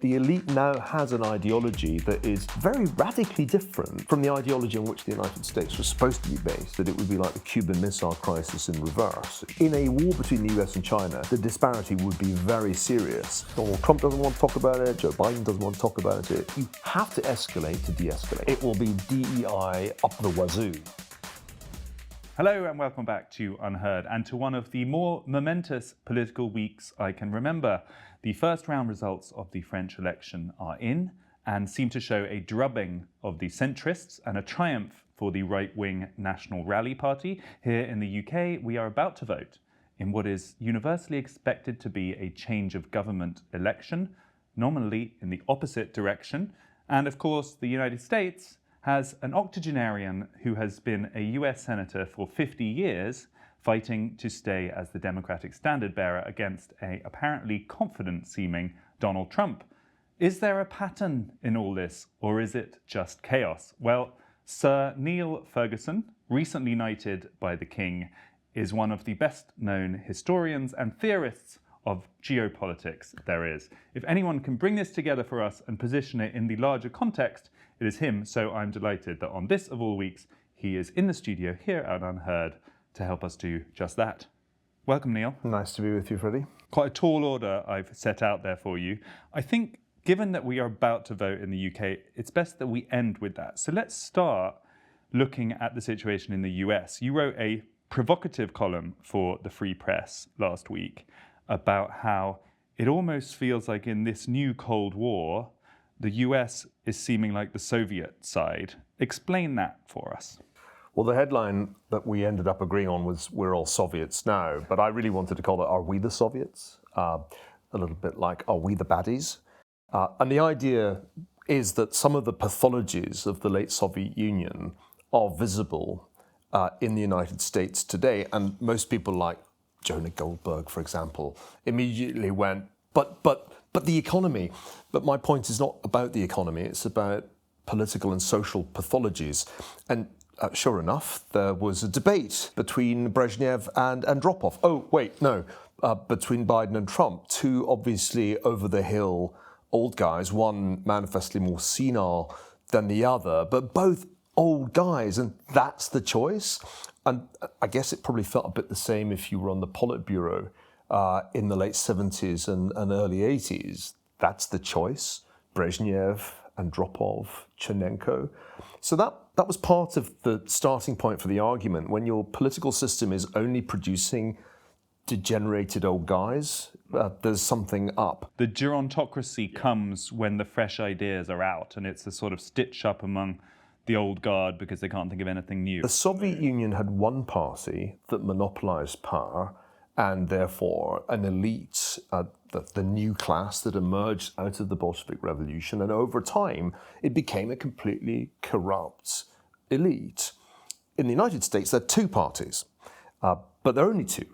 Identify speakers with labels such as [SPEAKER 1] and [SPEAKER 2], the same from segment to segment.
[SPEAKER 1] The elite now has an ideology that is very radically different from the ideology on which the United States was supposed to be based, that it would be like the Cuban Missile Crisis in reverse. In a war between the US and China, the disparity would be very serious. Donald Trump doesn't want to talk about it, Joe Biden doesn't want to talk about it. You have to escalate to de-escalate. It will be DEI up the wazoo.
[SPEAKER 2] Hello and welcome back to UnHerd and to one of the more momentous political weeks I can remember. The first round results of the French election are in and seem to show a drubbing of the centrists and a triumph for the right-wing National Rally Party. Here in the UK, we are about to vote in what is universally expected to be a change of government election, nominally in the opposite direction. And of course, the United States has an octogenarian who has been a US senator for 50 years, fighting to stay as the Democratic standard bearer against a apparently confident-seeming Donald Trump. Is there a pattern in all this, or is it just chaos? Well, Sir Niall Ferguson, recently knighted by the King, is one of the best-known historians and theorists of geopolitics there is. If anyone can bring this together for us and position it in the larger context, it is him, so I'm delighted that on this of all weeks, he is in the studio here at UnHerd to help us do just that. Welcome, Niall.
[SPEAKER 1] Nice to be with you, Freddie.
[SPEAKER 2] Quite a tall order I've set out there for you. I think, given that we are about to vote in the UK, it's best that we end with that. So let's start looking at the situation in the US. You wrote a provocative column for the Free Press last week about how it almost feels like in this new Cold War, the US is seeming like the Soviet side. Explain that for us.
[SPEAKER 1] Well, the headline that we ended up agreeing on was "We're all Soviets now," but I really wanted to call it "Are we the Soviets?" A little bit like "Are we the baddies?" And the idea is that some of the pathologies of the late Soviet Union are visible in the United States today, and most people like Jonah Goldberg, for example, immediately went, but the economy. But my point is not about the economy, it's about political and social pathologies. And sure enough, there was a debate between Brezhnev and Andropov. Oh, wait, no, between Biden and Trump, two obviously over-the-hill old guys, one manifestly more senile than the other, but both old guys, and that's the choice. And I guess it probably felt a bit the same if you were on the Politburo in the late 70s and early 80s. That's the choice. Brezhnev, Andropov, Chernenko. So that was part of the starting point for the argument. When your political system is only producing degenerated old guys, there's something up.
[SPEAKER 2] The gerontocracy comes when the fresh ideas are out, and it's a sort of stitch up among the old guard because they can't think of anything new.
[SPEAKER 1] The Soviet Union had one party that monopolized power, and therefore an elite, the new class that emerged out of the Bolshevik Revolution, and over time it became a completely corrupt elite. In the United States, there are two parties, but there are only two.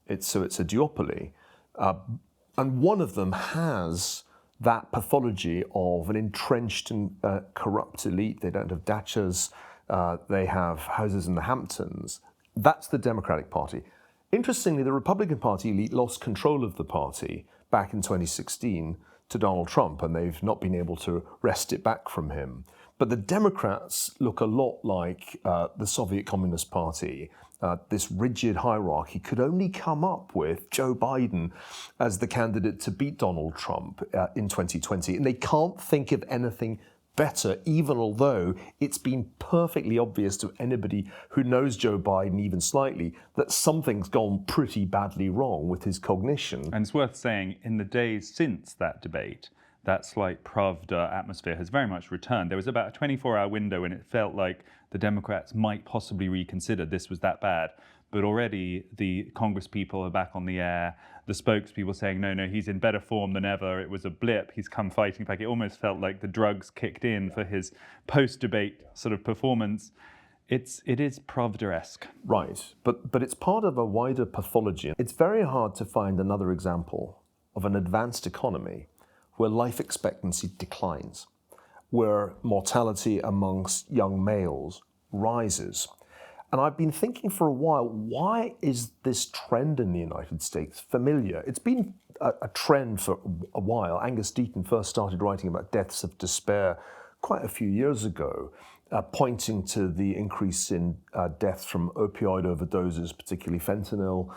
[SPEAKER 1] It's a duopoly, and one of them has that pathology of an entrenched and corrupt elite. They don't have dachas, they have houses in the Hamptons. That's the Democratic Party. Interestingly, the Republican Party elite lost control of the party back in 2016 to Donald Trump, and they've not been able to wrest it back from him. But the Democrats look a lot like the Soviet Communist Party. This rigid hierarchy could only come up with Joe Biden as the candidate to beat Donald Trump in 2020. And they can't think of anything better, even although it's been perfectly obvious to anybody who knows Joe Biden even slightly that something's gone pretty badly wrong with his cognition.
[SPEAKER 2] And it's worth saying, in the days since that debate, that slight Pravda atmosphere has very much returned. There was about a 24-hour window when it felt like the Democrats might possibly reconsider this was that bad. But already the Congress people are back on the air, the spokespeople saying, no, he's in better form than ever. It was a blip. He's come fighting back. It almost felt like the drugs kicked in for his post-debate sort of performance. It is Pravda-esque.
[SPEAKER 1] Right, but it's part of a wider pathology. It's very hard to find another example of an advanced economy where life expectancy declines, where mortality amongst young males rises. And I've been thinking for a while, why is this trend in the United States familiar? It's been a trend for a while. Angus Deaton first started writing about deaths of despair quite a few years ago, pointing to the increase in deaths from opioid overdoses, particularly fentanyl,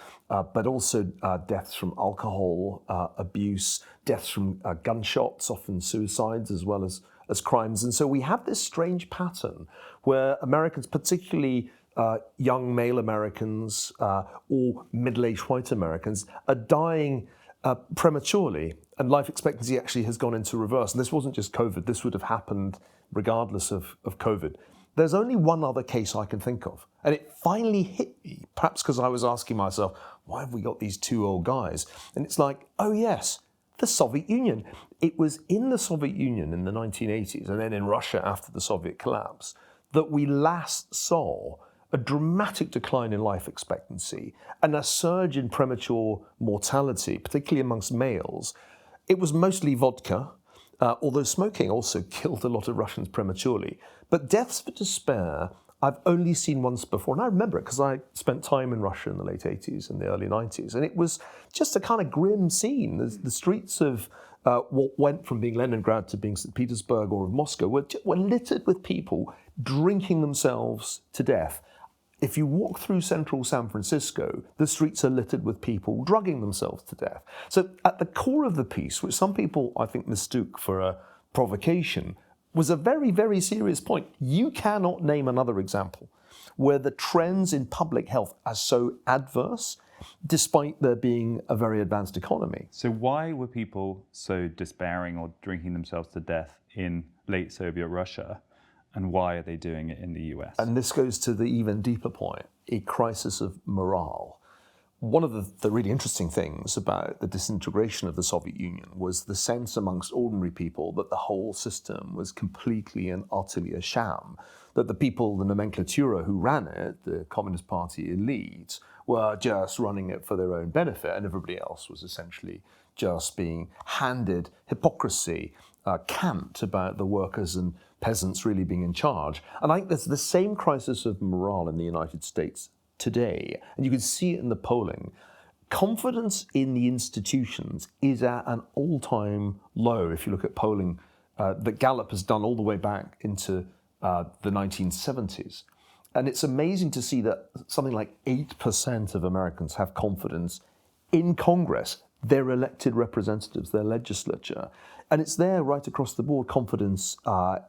[SPEAKER 1] but also deaths from alcohol abuse, deaths from gunshots, often suicides as well as crimes. And so we have this strange pattern where Americans, particularly young male Americans or middle-aged white Americans, are dying prematurely, and life expectancy actually has gone into reverse. And this wasn't just COVID, this would have happened regardless of COVID. There's only one other case I can think of, and it finally hit me, perhaps because I was asking myself, why have we got these two old guys? And it's like, oh yes, the Soviet Union. It was in the Soviet Union in the 1980s, and then in Russia after the Soviet collapse, that we last saw a dramatic decline in life expectancy and a surge in premature mortality, particularly amongst males. It was mostly vodka, although smoking also killed a lot of Russians prematurely. But deaths for despair, I've only seen once before, and I remember it because I spent time in Russia in the late 80s and the early 90s, and it was just a kind of grim scene. The streets of what went from being Leningrad to being St. Petersburg or of Moscow were littered with people drinking themselves to death. If you walk through central San Francisco, the streets are littered with people drugging themselves to death. So at the core of the piece, which some people I think mistook for a provocation, was a very, very serious point. You cannot name another example where the trends in public health are so adverse, despite there being a very advanced economy.
[SPEAKER 2] So why were people so despairing or drinking themselves to death in late Soviet Russia? And why are they doing it in the US?
[SPEAKER 1] And this goes to the even deeper point, a crisis of morale. One of the really interesting things about the disintegration of the Soviet Union was the sense amongst ordinary people that the whole system was completely and utterly a sham, that the people, the nomenclatura who ran it, the Communist Party elites, were just running it for their own benefit, and everybody else was essentially just being handed hypocrisy, cant about the workers and peasants really being in charge. And I think there's the same crisis of morale in the United States today, and you can see it in the polling. Confidence in the institutions is at an all-time low, if you look at polling that Gallup has done all the way back into the 1970s. And it's amazing to see that something like 8% of Americans have confidence in Congress, their elected representatives, their legislature. And it's there right across the board, confidence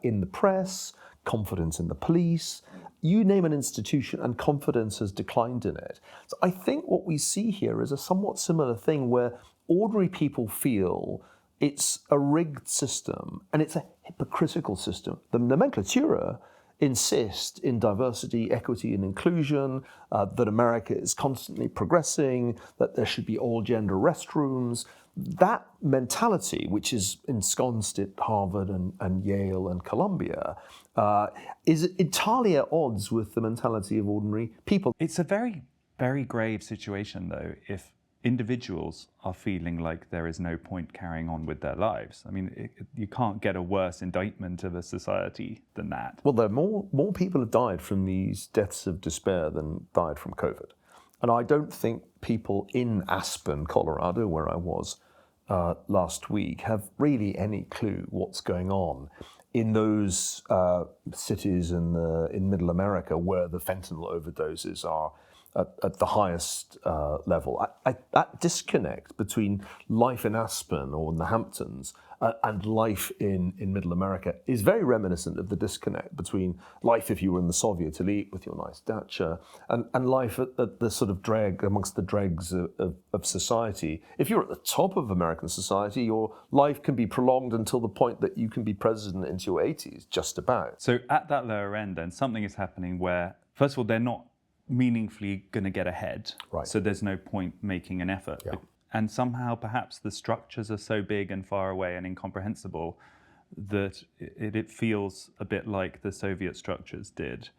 [SPEAKER 1] in the press, confidence in the police. You name an institution and confidence has declined in it. So I think what we see here is a somewhat similar thing where ordinary people feel it's a rigged system and it's a hypocritical system. The nomenclatura insist in diversity, equity, and inclusion, that America is constantly progressing, that there should be all gender restrooms. That mentality, which is ensconced at Harvard and Yale and Columbia, is entirely at odds with the mentality of ordinary people.
[SPEAKER 2] It's a very, very grave situation, though, if individuals are feeling like there is no point carrying on with their lives. I mean, you can't get a worse indictment of a society than that.
[SPEAKER 1] Well, there are more people have died from these deaths of despair than died from COVID. And I don't think people in Aspen, Colorado, where I was last week, have really any clue what's going on in those cities in Middle America where the fentanyl overdoses are at the highest level. That disconnect between life in Aspen or in the Hamptons and life in Middle America is very reminiscent of the disconnect between life if you were in the Soviet elite with your nice dacha and life at the sort of amongst the dregs of society. If you're at the top of American society, your life can be prolonged until the point that you can be president into your 80s, just about.
[SPEAKER 2] So at that lower end, then, something is happening where, first of all, they're not meaningfully going to get ahead.
[SPEAKER 1] Right.
[SPEAKER 2] So there's no point making an effort.
[SPEAKER 1] Yeah.
[SPEAKER 2] And somehow perhaps the structures are so big and far away and incomprehensible that it feels a bit like the Soviet structures did.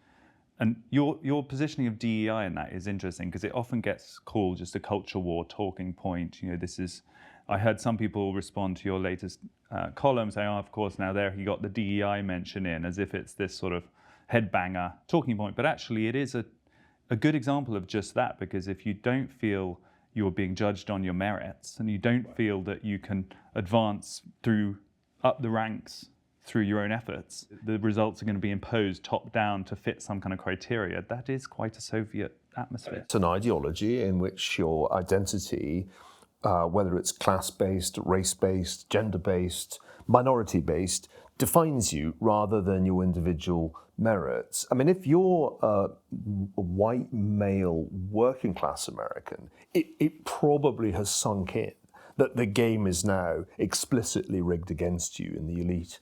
[SPEAKER 2] And your positioning of DEI in that is interesting because it often gets called just a culture war talking point. You know, this is, I heard some people respond to your latest column saying, oh, of course, now there he got the DEI mention in, as if it's this sort of headbanger talking point. But actually it is a good example of just that, because if you don't feel you're being judged on your merits, and you don't feel that you can advance up the ranks through your own efforts. The results are going to be imposed top down to fit some kind of criteria. That is quite a Soviet atmosphere.
[SPEAKER 1] It's an ideology in which your identity, whether it's class-based, race-based, gender-based, minority-based, defines you rather than your individual merits. I mean, if you're a white male working class American, it probably has sunk in that the game is now explicitly rigged against you in the elite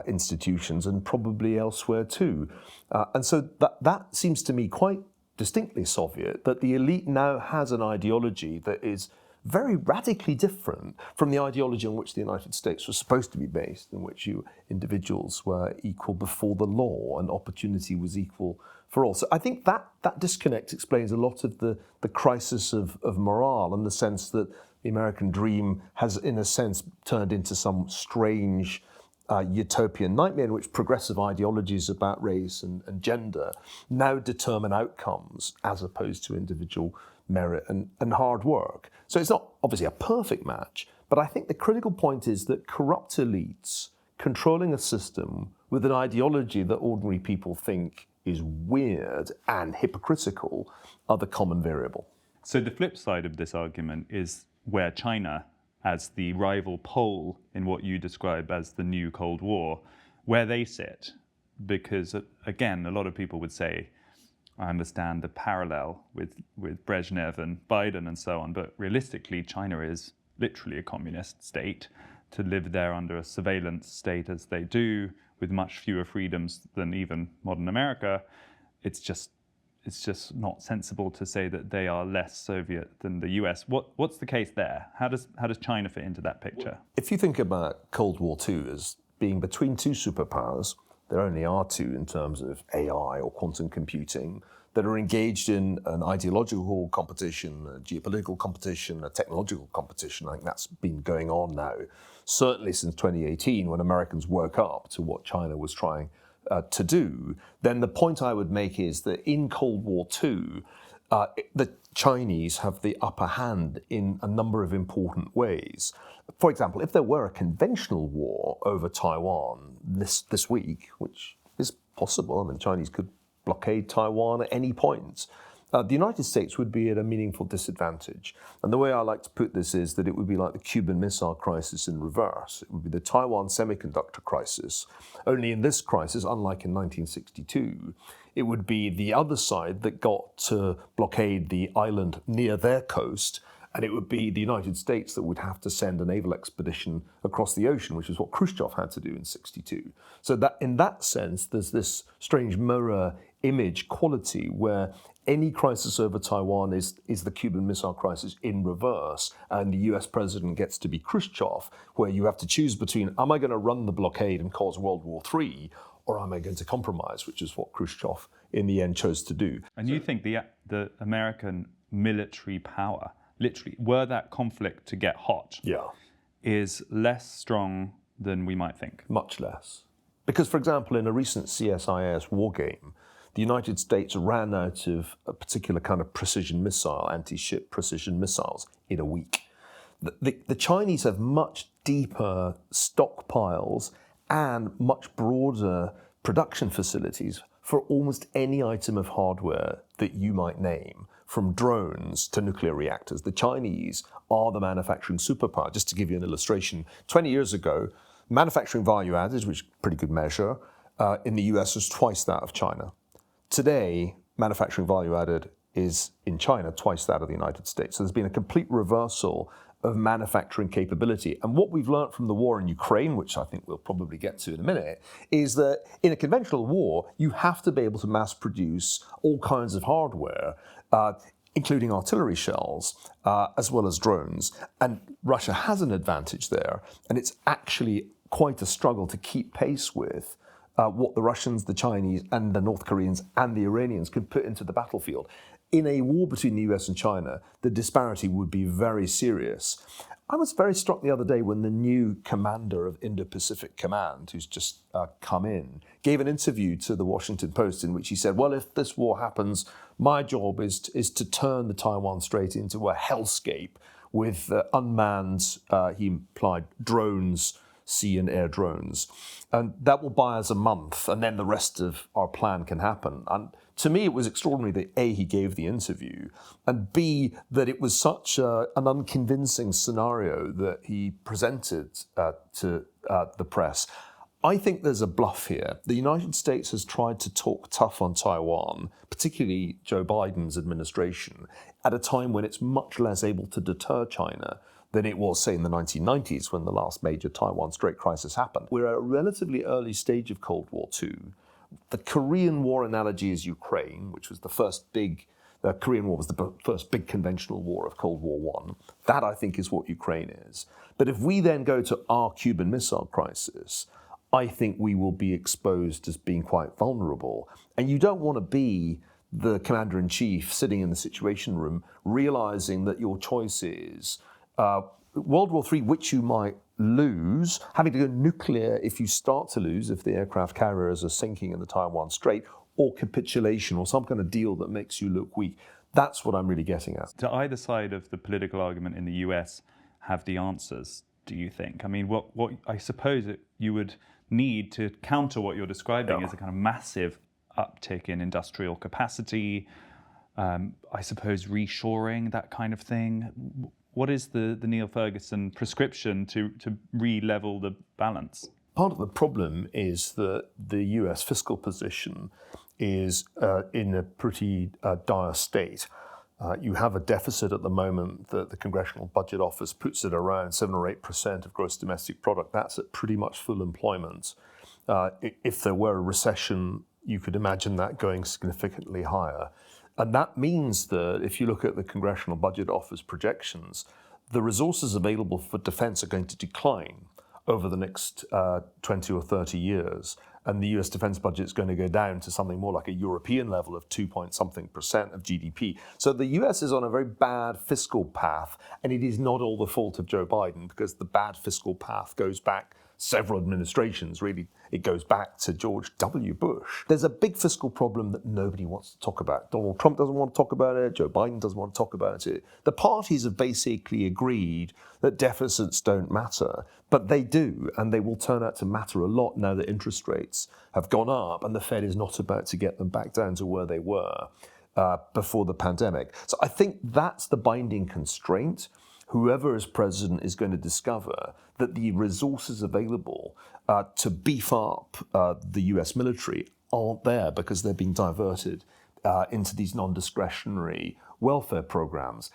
[SPEAKER 1] institutions and probably elsewhere too. And so that seems to me quite distinctly Soviet, that the elite now has an ideology that is very radically different from the ideology on which the United States was supposed to be based, in which individuals were equal before the law and opportunity was equal for all. So I think that disconnect explains a lot of the crisis of morale, and the sense that the American dream has, in a sense, turned into some strange utopian nightmare in which progressive ideologies about race and gender now determine outcomes as opposed to individual merit and hard work. So it's not obviously a perfect match, but I think the critical point is that corrupt elites controlling a system with an ideology that ordinary people think is weird and hypocritical are the common variable.
[SPEAKER 2] So the flip side of this argument is where China, as the rival pole in what you describe as the new Cold War, where they sit. Because, again, a lot of people would say, I understand the parallel with Brezhnev and Biden and so on, but realistically, China is literally a communist state. To live there under a surveillance state as they do, with much fewer freedoms than even modern America, it's just not sensible to say that they are less Soviet than the US. What's the case there? How does China fit into that picture?
[SPEAKER 1] If you think about Cold War II as being between two superpowers, there only are two in terms of AI or quantum computing, that are engaged in an ideological competition, a geopolitical competition, a technological competition. I think that's been going on now, certainly since 2018, when Americans woke up to what China was trying to do. Then the point I would make is that in Cold War II, the Chinese have the upper hand in a number of important ways. For example, if there were a conventional war over Taiwan this week, which is possible, I mean, the Chinese could blockade Taiwan at any point, the United States would be at a meaningful disadvantage. And the way I like to put this is that it would be like the Cuban Missile Crisis in reverse. It would be the Taiwan semiconductor crisis. Only in this crisis, unlike in 1962, it would be the other side that got to blockade the island near their coast, and it would be the United States that would have to send a naval expedition across the ocean, which is what Khrushchev had to do in 62. So that, in that sense, there's this strange mirror image quality where any crisis over Taiwan is the Cuban Missile Crisis in reverse, and the US president gets to be Khrushchev, where you have to choose between, am I going to run the blockade and cause World War III, or am I going to compromise, which is what Khrushchev in the end chose to do.
[SPEAKER 2] And you think the American military power, literally, were that conflict to get hot, is less strong than we might think?
[SPEAKER 1] Much less. Because, for example, in a recent CSIS war game, the United States ran out of a particular kind of precision missile, anti-ship precision missiles, in a week. The Chinese have much deeper stockpiles and much broader production facilities for almost any item of hardware that you might name, from drones to nuclear reactors. The Chinese are the manufacturing superpower. Just to give you an illustration, 20 years ago, manufacturing value added, which is a pretty good measure, in the US was twice that of China. Today, manufacturing value added is in China twice that of the United States. So there's been a complete reversal of manufacturing capability. And what we've learned from the war in Ukraine, which I think we'll probably get to in a minute, is that in a conventional war, you have to be able to mass produce all kinds of hardware, including artillery shells, as well as drones. And Russia has an advantage there. And it's actually quite a struggle to keep pace with what the Russians, the Chinese, and the North Koreans and the Iranians could put into the battlefield. In a war between the US and China, the disparity would be very serious. I was very struck the other day when the new commander of Indo-Pacific Command, who's just come in, gave an interview to the Washington Post in which he said, well, if this war happens, my job is to turn the Taiwan Strait into a hellscape with unmanned, he implied, drones, sea and air drones. And that will buy us a month, and then the rest of our plan can happen. And to me, it was extraordinary that A, he gave the interview, and B, that it was such an unconvincing scenario that he presented to the press. I think there's a bluff here. The United States has tried to talk tough on Taiwan, particularly Joe Biden's administration, at a time when it's much less able to deter China than it was, say, in the 1990s when the last major Taiwan Strait crisis happened. We're at a relatively early stage of Cold War II. The Korean War analogy is Ukraine, which was the first big, the Korean War was the first big conventional war of Cold War I. That, I think, is what Ukraine is. But if we then go to our Cuban Missile Crisis, I think we will be exposed as being quite vulnerable. And you don't want to be the commander-in-chief sitting in the Situation Room realizing that your choice is World War III, which you might lose, having to go nuclear if you start to lose, if the aircraft carriers are sinking in the Taiwan Strait, or capitulation, or some kind of deal that makes you look weak. That's what I'm really getting at.
[SPEAKER 2] Do either side of the political argument in the US have the answers, do you think? I mean, what I suppose you would need to counter what you're describing is a kind of massive uptick in industrial capacity, I suppose reshoring, that kind of thing. What is the Niall Ferguson prescription to re-level the balance?
[SPEAKER 1] Part of the problem is that the US fiscal position is in a pretty dire state. You have a deficit at the moment that the Congressional Budget Office puts at around 7 or 8% of gross domestic product. That's at pretty much full employment. If there were a recession, you could imagine that going significantly higher. And that means that if you look at the Congressional Budget Office projections, the resources available for defense are going to decline over the next 20 or 30 years. And the US defense budget is going to go down to something more like a European level of 2-point-something% of GDP. So the US is on a very bad fiscal path, and it is not all the fault of Joe Biden, because the bad fiscal path goes back several administrations. Really, it goes back to George W. Bush. There's a big fiscal problem that nobody wants to talk about. Donald Trump doesn't want to talk about it. Joe Biden doesn't want to talk about it. The parties have basically agreed that deficits don't matter, but they do, and they will turn out to matter a lot now that interest rates have gone up and the Fed is not about to get them back down to where they were before the pandemic. So I think that's the binding constraint. Whoever is president is going to discover that the resources available to beef up the US military aren't there because they're being diverted into these non-discretionary welfare programs.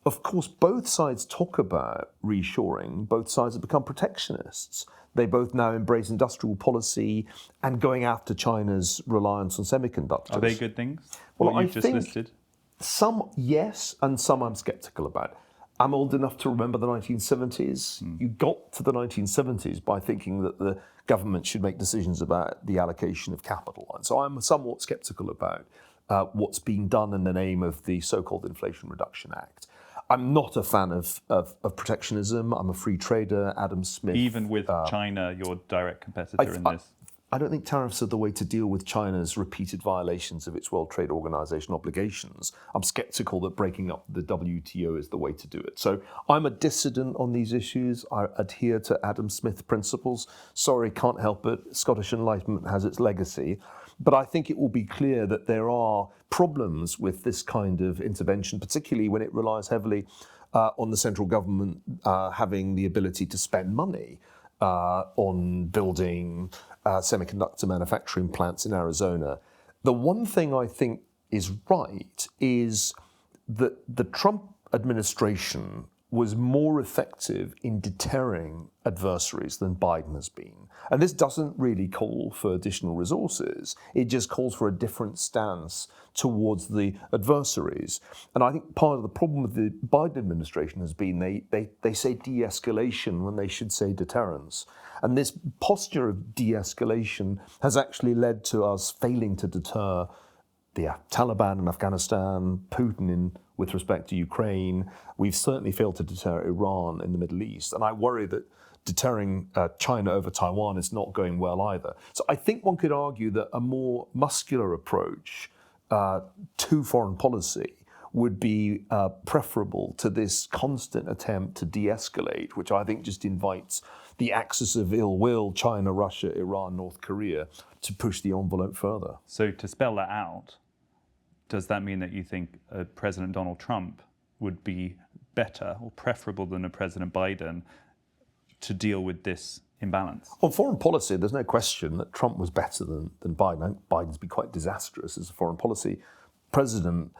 [SPEAKER 1] Of course, both sides talk about reshoring. Both sides have become protectionists. They both now embrace industrial policy and going after China's reliance on semiconductors.
[SPEAKER 2] Are they good things?
[SPEAKER 1] Well,
[SPEAKER 2] what you've just listed?
[SPEAKER 1] Some, yes, and some I'm skeptical about. I'm old enough to remember the 1970s. You got to the 1970s by thinking that the government should make decisions about the allocation of capital. And so I'm somewhat skeptical about what's being done in the name of the so-called Inflation Reduction Act. I'm not a fan of protectionism. I'm a free trader. Adam Smith.
[SPEAKER 2] Even with China, your direct competitor in this?
[SPEAKER 1] I don't think tariffs are the way to deal with China's repeated violations of its World Trade Organization obligations. I'm skeptical that breaking up the WTO is the way to do it. So I'm a dissident on these issues. I adhere to Adam Smith principles. Sorry, can't help it. Scottish Enlightenment has its legacy. But I think it will be clear that there are problems with this kind of intervention, particularly when it relies heavily on the central government having the ability to spend money on building semiconductor manufacturing plants in Arizona. The one thing I think is right is that the Trump administration was more effective in deterring adversaries than Biden has been. And this doesn't really call for additional resources. It just calls for a different stance towards the adversaries. And I think part of the problem with the Biden administration has been they say de-escalation when they should say deterrence. And this posture of de-escalation has actually led to us failing to deter the Taliban in Afghanistan, Putin with respect to Ukraine. We've certainly failed to deter Iran in the Middle East. And I worry that deterring China over Taiwan is not going well either. So I think one could argue that a more muscular approach to foreign policy would be preferable to this constant attempt to de-escalate, which I think just invites the axis of ill will, China, Russia, Iran, North Korea, to push the envelope further.
[SPEAKER 2] So to spell that out, does that mean that you think President Donald Trump would be better or preferable than a President Biden to deal with this imbalance?
[SPEAKER 1] On foreign policy, there's no question that Trump was better than Biden. I think Biden's been quite disastrous as a foreign policy president.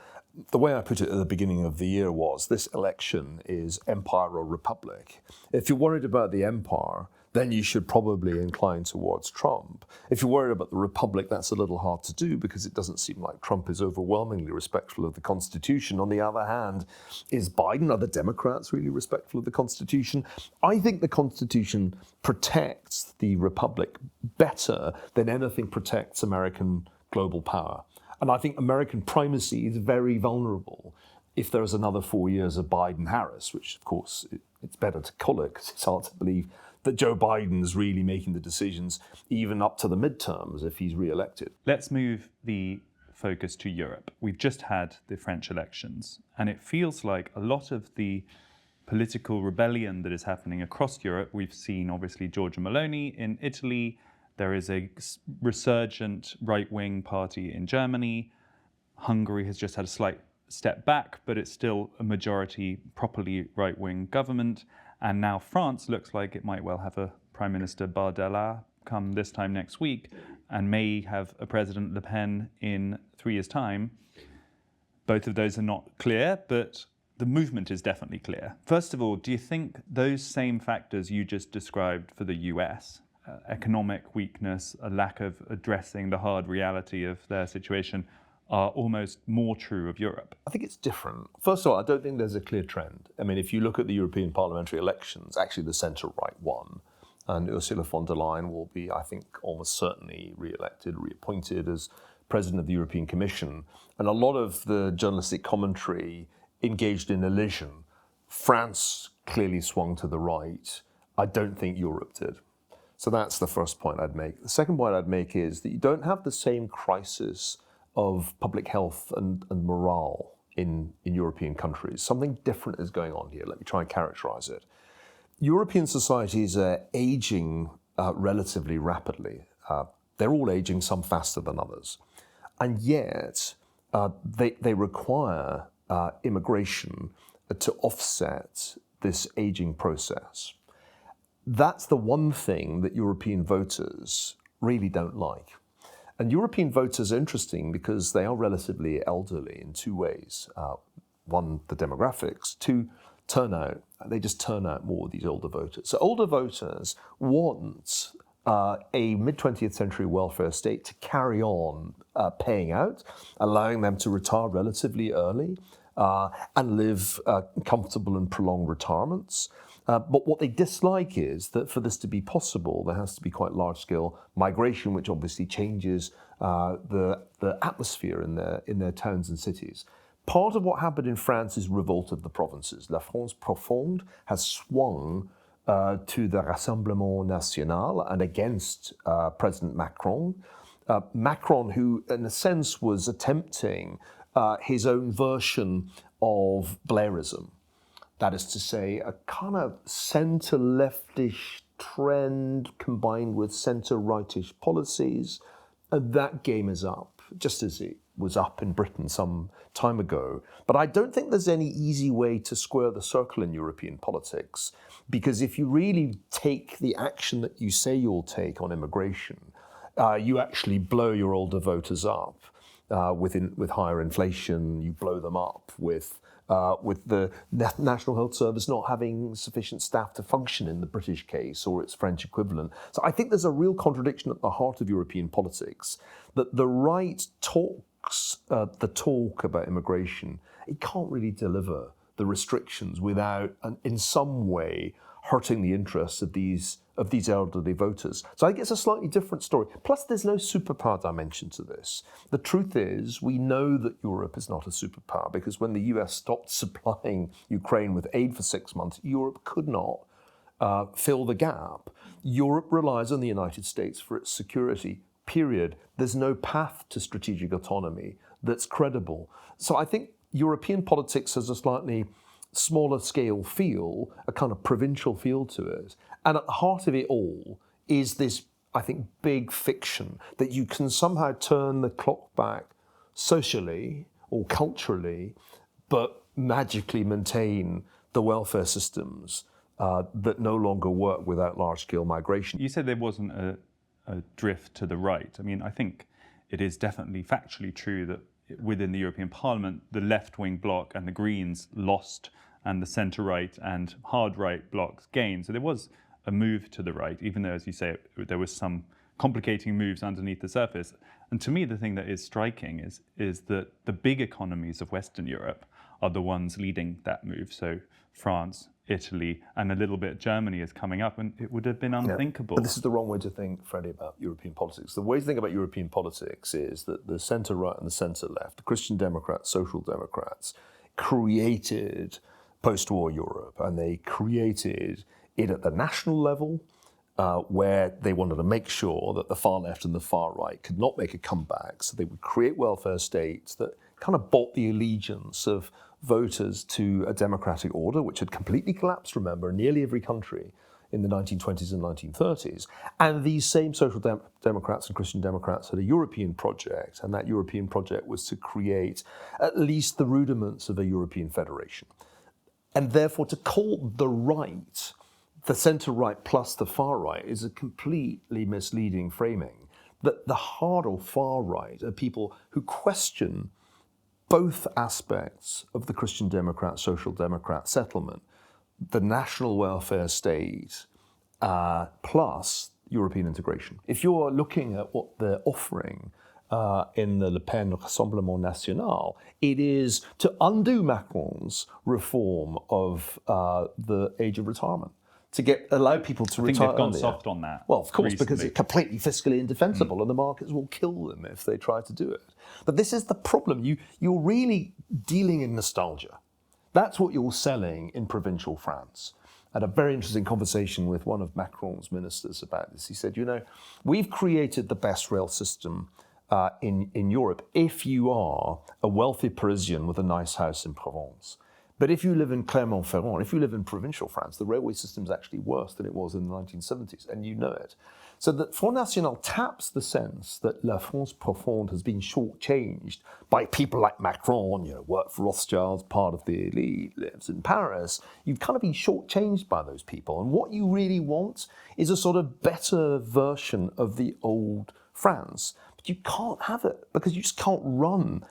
[SPEAKER 1] The way I put it at the beginning of the year was, this election is empire or republic. If you're worried about the empire, then you should probably incline towards Trump. If you're worried about the republic, that's a little hard to do because it doesn't seem like Trump is overwhelmingly respectful of the Constitution. On the other hand, is Biden, are the Democrats really respectful of the Constitution? I think the Constitution protects the republic better than anything protects American global power. And I think American primacy is very vulnerable if there is another 4 years of Biden-Harris, which, of course, it's better to call it because it's hard to believe that Joe Biden's really making the decisions even up to the midterms if he's re-elected.
[SPEAKER 2] Let's move the focus to Europe. We've just had the French elections, and it feels like a lot of the political rebellion that is happening across Europe. We've seen, obviously, Giorgia Meloni in Italy. There is a resurgent right-wing party in Germany. Hungary has just had a slight step back, but it's still a majority properly right-wing government. And now France looks like it might well have a Prime Minister Bardella come this time next week, and may have a President Le Pen in 3 years' time. Both of those are not clear, but the movement is definitely clear. First of all, do you think those same factors you just described for the US, economic weakness, a lack of addressing the hard reality of their situation, are almost more true of Europe?
[SPEAKER 1] I think it's different. First of all, I don't think there's a clear trend. I mean, if you look at the European parliamentary elections, actually the centre-right won, and Ursula von der Leyen will be, I think, almost certainly re-elected, reappointed as President of the European Commission. And a lot of the journalistic commentary engaged in elision. France clearly swung to the right. I don't think Europe did. So that's the first point I'd make. The second point I'd make is that you don't have the same crisis of public health and morale in European countries. Something different is going on here. Let me try and characterize it. European societies are aging relatively rapidly. They're all aging, some faster than others. And yet, they require immigration to offset this aging process. That's the one thing that European voters really don't like. And European voters are interesting because they are relatively elderly in two ways. One, the demographics. Two, turnout. They just turn out more, these older voters. So older voters want a mid-20th century welfare state to carry on paying out, allowing them to retire relatively early and live comfortable and prolonged retirements. But what they dislike is that for this to be possible, there has to be quite large-scale migration, which obviously changes the atmosphere in their towns and cities. Part of what happened in France is revolt of the provinces. La France Profonde has swung to the Rassemblement National and against President Macron. Macron, who in a sense was attempting his own version of Blairism. That is to say, a kind of centre-leftish trend combined with centre-rightish policies. And that game is up, just as it was up in Britain some time ago. But I don't think there's any easy way to square the circle in European politics, because if you really take the action that you say you'll take on immigration, you actually blow your older voters up with higher inflation. You blow them up with the National Health Service not having sufficient staff to function in the British case or its French equivalent. So I think there's a real contradiction at the heart of European politics, that the right talks the talk about immigration. It can't really deliver the restrictions without, in some way, hurting the interests of these elderly voters. So I think it's a slightly different story. Plus, there's no superpower dimension to this. The truth is, we know that Europe is not a superpower because when the US stopped supplying Ukraine with aid for 6 months, Europe could not fill the gap. Europe relies on the United States for its security, period. There's no path to strategic autonomy that's credible. So I think European politics has a slightly smaller scale feel, a kind of provincial feel to it. And at the heart of it all is this, I think, big fiction that you can somehow turn the clock back socially or culturally, but magically maintain the welfare systems that no longer work without large-scale migration.
[SPEAKER 2] You said there wasn't a drift to the right. I mean, I think it is definitely factually true that within the European Parliament, the left-wing bloc and the Greens lost, and the centre-right and hard-right blocs gained. So there was a move to the right, even though, as you say, there was some complicating moves underneath the surface. And to me, the thing that is striking is that the big economies of Western Europe are the ones leading that move. So France, Italy, and a little bit Germany is coming up, and it would have been unthinkable.
[SPEAKER 1] But this is the wrong way to think, Freddie, about European politics. The way to think about European politics is that the centre-right and the centre-left, the Christian Democrats, Social Democrats, created post-war Europe, and they created it at the national level, where they wanted to make sure that the far left and the far right could not make a comeback. So they would create welfare states that kind of bought the allegiance of voters to a democratic order, which had completely collapsed, remember, in nearly every country in the 1920s and 1930s. And these same social democrats and Christian Democrats had a European project, and that European project was to create at least the rudiments of a European federation. And therefore, to call the right the centre-right plus the far-right is a completely misleading framing. That the hard or far-right are people who question both aspects of the Christian Democrat, Social Democrat settlement, the national welfare state, plus European integration. If you're looking at what they're offering in the Le Pen Rassemblement National, it is to undo Macron's reform of the age of retirement, to allow people to retire.
[SPEAKER 2] I think they've gone
[SPEAKER 1] earlier.
[SPEAKER 2] soft on that.
[SPEAKER 1] Well, of course,
[SPEAKER 2] recently.
[SPEAKER 1] because it's completely fiscally indefensible and the markets will kill them if they try to do it. But this is the problem. You're really dealing in nostalgia. That's what you're selling in provincial France. I had a very interesting conversation with one of Macron's ministers about this. He said, we've created the best rail system in Europe if you are a wealthy Parisian with a nice house in Provence. But if you live in Clermont-Ferrand, if you live in provincial France, the railway system is actually worse than it was in the 1970s, and you know it. So the Front National taps the sense that La France Profonde has been shortchanged by people like Macron, worked for Rothschilds, part of the elite, lives in Paris. You've kind of been shortchanged by those people. And what you really want is a sort of better version of the old France. But you can't have it because you just can't run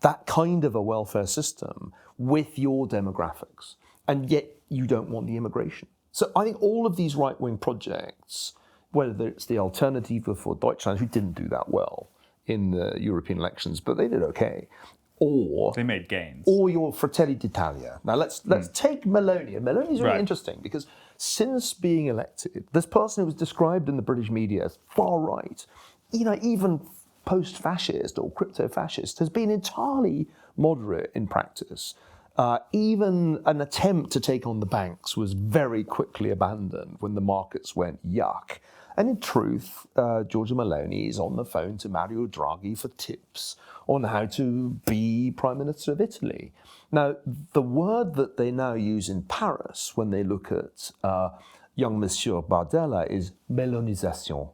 [SPEAKER 1] that kind of a welfare system with your demographics. And yet you don't want the immigration. So I think all of these right-wing projects, whether it's the Alternative for Deutschland, who didn't do that well in the European elections, but they did okay, or
[SPEAKER 2] they made gains,
[SPEAKER 1] or your Fratelli d'Italia. Now let's take Meloni. And Meloni is really interesting because since being elected, this person who was described in the British media as far right, even post-fascist or crypto-fascist, has been entirely moderate in practice. Even an attempt to take on the banks was very quickly abandoned when the markets went yuck. And in truth, Giorgia Meloni is on the phone to Mario Draghi for tips on how to be Prime Minister of Italy. Now, the word that they now use in Paris when they look at young Monsieur Bardella is melonisation.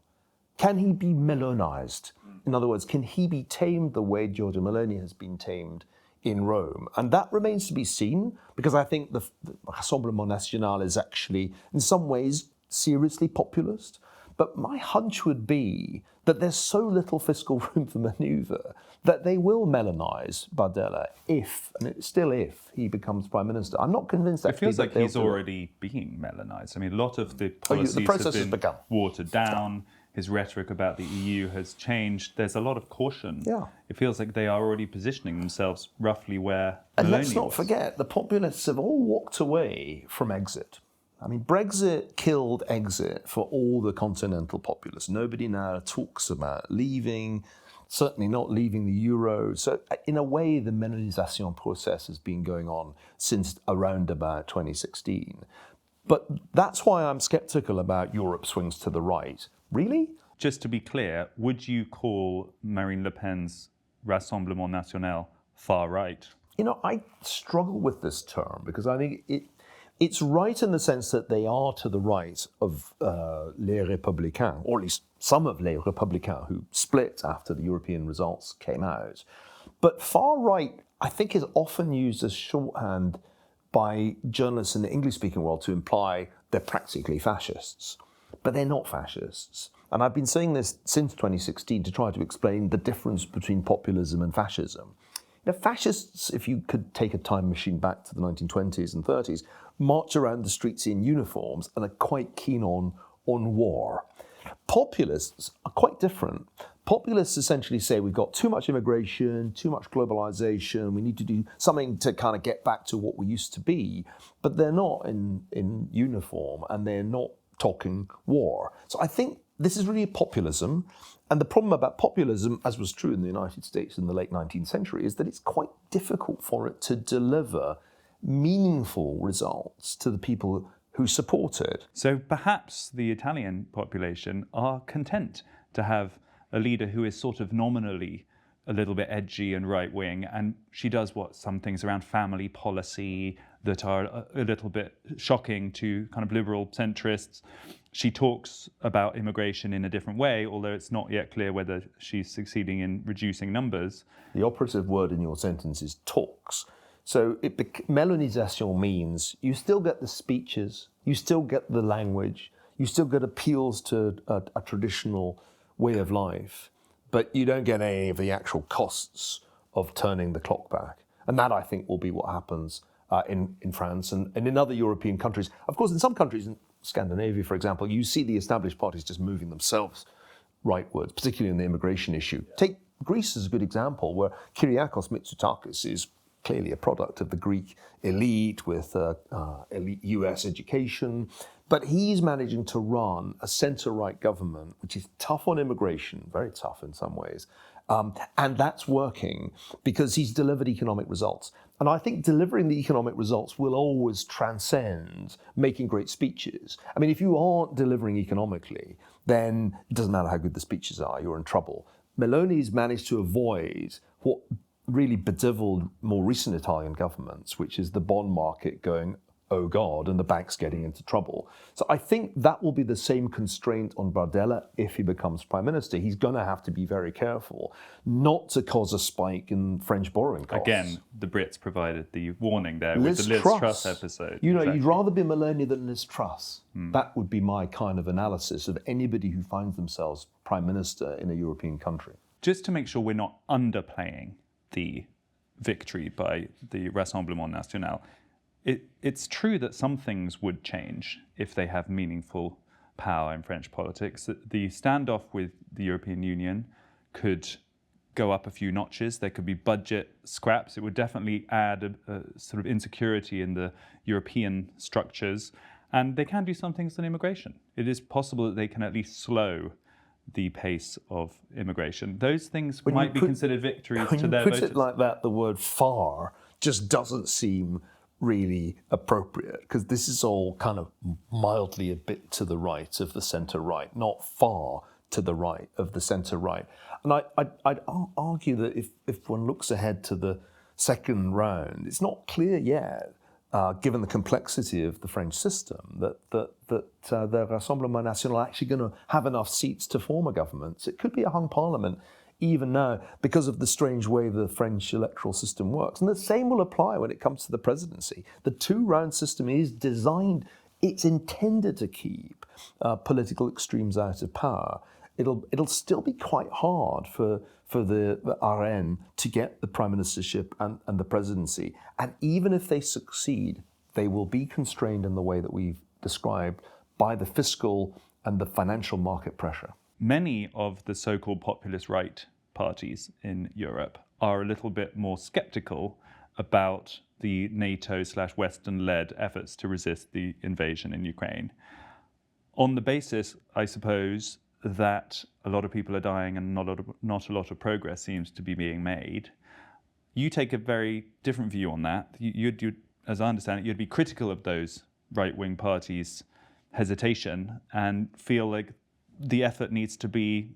[SPEAKER 1] Can he be melonized? In other words, can he be tamed the way Giorgia Meloni has been tamed in Rome? And that remains to be seen, because I think the Rassemblement National is actually, in some ways, seriously populist. But my hunch would be that there's so little fiscal room for manoeuvre that they will melonize Bardella if, and it's still if, he becomes Prime Minister. I'm not convinced actually.
[SPEAKER 2] It feels like he's already being melonized. I mean, a lot of the policies have been watered down. His rhetoric about the EU has changed. There's a lot of caution.
[SPEAKER 1] Yeah.
[SPEAKER 2] It feels like they are already positioning themselves roughly where
[SPEAKER 1] And
[SPEAKER 2] Meloni
[SPEAKER 1] let's not
[SPEAKER 2] was.
[SPEAKER 1] forget, the populists have all walked away from exit. I mean, Brexit killed exit for all the continental populists. Nobody now talks about leaving, certainly not leaving the euro. So in a way, the Mélanisation process has been going on since around about 2016. But that's why I'm skeptical about Europe swings to the right. Really?
[SPEAKER 2] Just to be clear, would you call Marine Le Pen's Rassemblement National far right?
[SPEAKER 1] You know, I struggle with this term because I think it's right in the sense that they are to the right of Les Républicains, or at least some of Les Républicains who split after the European results came out. But far right, I think, is often used as shorthand by journalists in the English-speaking world to imply they're practically fascists. But they're not fascists. And I've been saying this since 2016 to try to explain the difference between populism and fascism. You know, fascists, if you could take a time machine back to the 1920s and 30s, march around the streets in uniforms and are quite keen on war. Populists are quite different. Populists essentially say we've got too much immigration, too much globalization, we need to do something to kind of get back to what we used to be, but they're not in uniform and they're not talking war. So I think this is really populism. And the problem about populism, as was true in the United States in the late 19th century, is that it's quite difficult for it to deliver meaningful results to the people who support it.
[SPEAKER 2] So perhaps the Italian population are content to have a leader who is sort of nominally a little bit edgy and right-wing, and she does some things around family policy that are a little bit shocking to kind of liberal centrists. She talks about immigration in a different way, although it's not yet clear whether she's succeeding in reducing numbers.
[SPEAKER 1] The operative word in your sentence is talks. So Mélanisation means you still get the speeches, you still get the language, you still get appeals to a traditional way of life, but you don't get any of the actual costs of turning the clock back. And that, I think, will be what happens in France and in other European countries. Of course, in some countries, in Scandinavia, for example, you see the established parties just moving themselves rightwards, particularly in the immigration issue. Take Greece as a good example, where Kyriakos Mitsotakis is clearly a product of the Greek elite with elite US education. But he's managing to run a centre-right government, which is tough on immigration, very tough in some ways. And that's working because he's delivered economic results. And I think delivering the economic results will always transcend making great speeches. I mean, if you aren't delivering economically, then it doesn't matter how good the speeches are, you're in trouble. Meloni's managed to avoid what really bedeviled more recent Italian governments, which is the bond market going, oh God, and the banks getting into trouble. So I think that will be the same constraint on Bardella if he becomes prime minister. He's going to have to be very careful not to cause a spike in French borrowing costs.
[SPEAKER 2] Again, the Brits provided the warning there with the Liz Truss episode.
[SPEAKER 1] You know, exactly. You'd rather be Meloni than Liz Truss. That would be my kind of analysis of anybody who finds themselves prime minister in a European country.
[SPEAKER 2] Just to make sure we're not underplaying the victory by the Rassemblement National, it's true that some things would change if they have meaningful power in French politics. The standoff with the European Union could go up a few notches. There could be budget scraps. It would definitely add a sort of insecurity in the European structures. And they can do some things on immigration. It is possible that they can at least slow the pace of immigration. Those things might be considered victories to their voters. When you put it
[SPEAKER 1] like that, the word far just doesn't seem really appropriate, because this is all kind of mildly a bit to the right of the centre-right, not far to the right of the centre-right. And I'd argue that if one looks ahead to the second round, it's not clear yet, given the complexity of the French system, that the Rassemblement National are actually going to have enough seats to form a government. So it could be a hung parliament even now, because of the strange way the French electoral system works. And the same will apply when it comes to the presidency. The two-round system is designed, it's intended to keep political extremes out of power. It'll still be quite hard for the RN to get the prime ministership and the presidency. And even if they succeed, they will be constrained in the way that we've described by the fiscal and the financial market pressure.
[SPEAKER 2] Many of the so-called populist right parties in Europe are a little bit more sceptical about the NATO/Western-led efforts to resist the invasion in Ukraine, on the basis, I suppose, that a lot of people are dying and not a lot of progress seems to be being made. You take a very different view on that. You'd, as I understand it, you'd be critical of those right-wing parties' hesitation and feel like the effort needs to be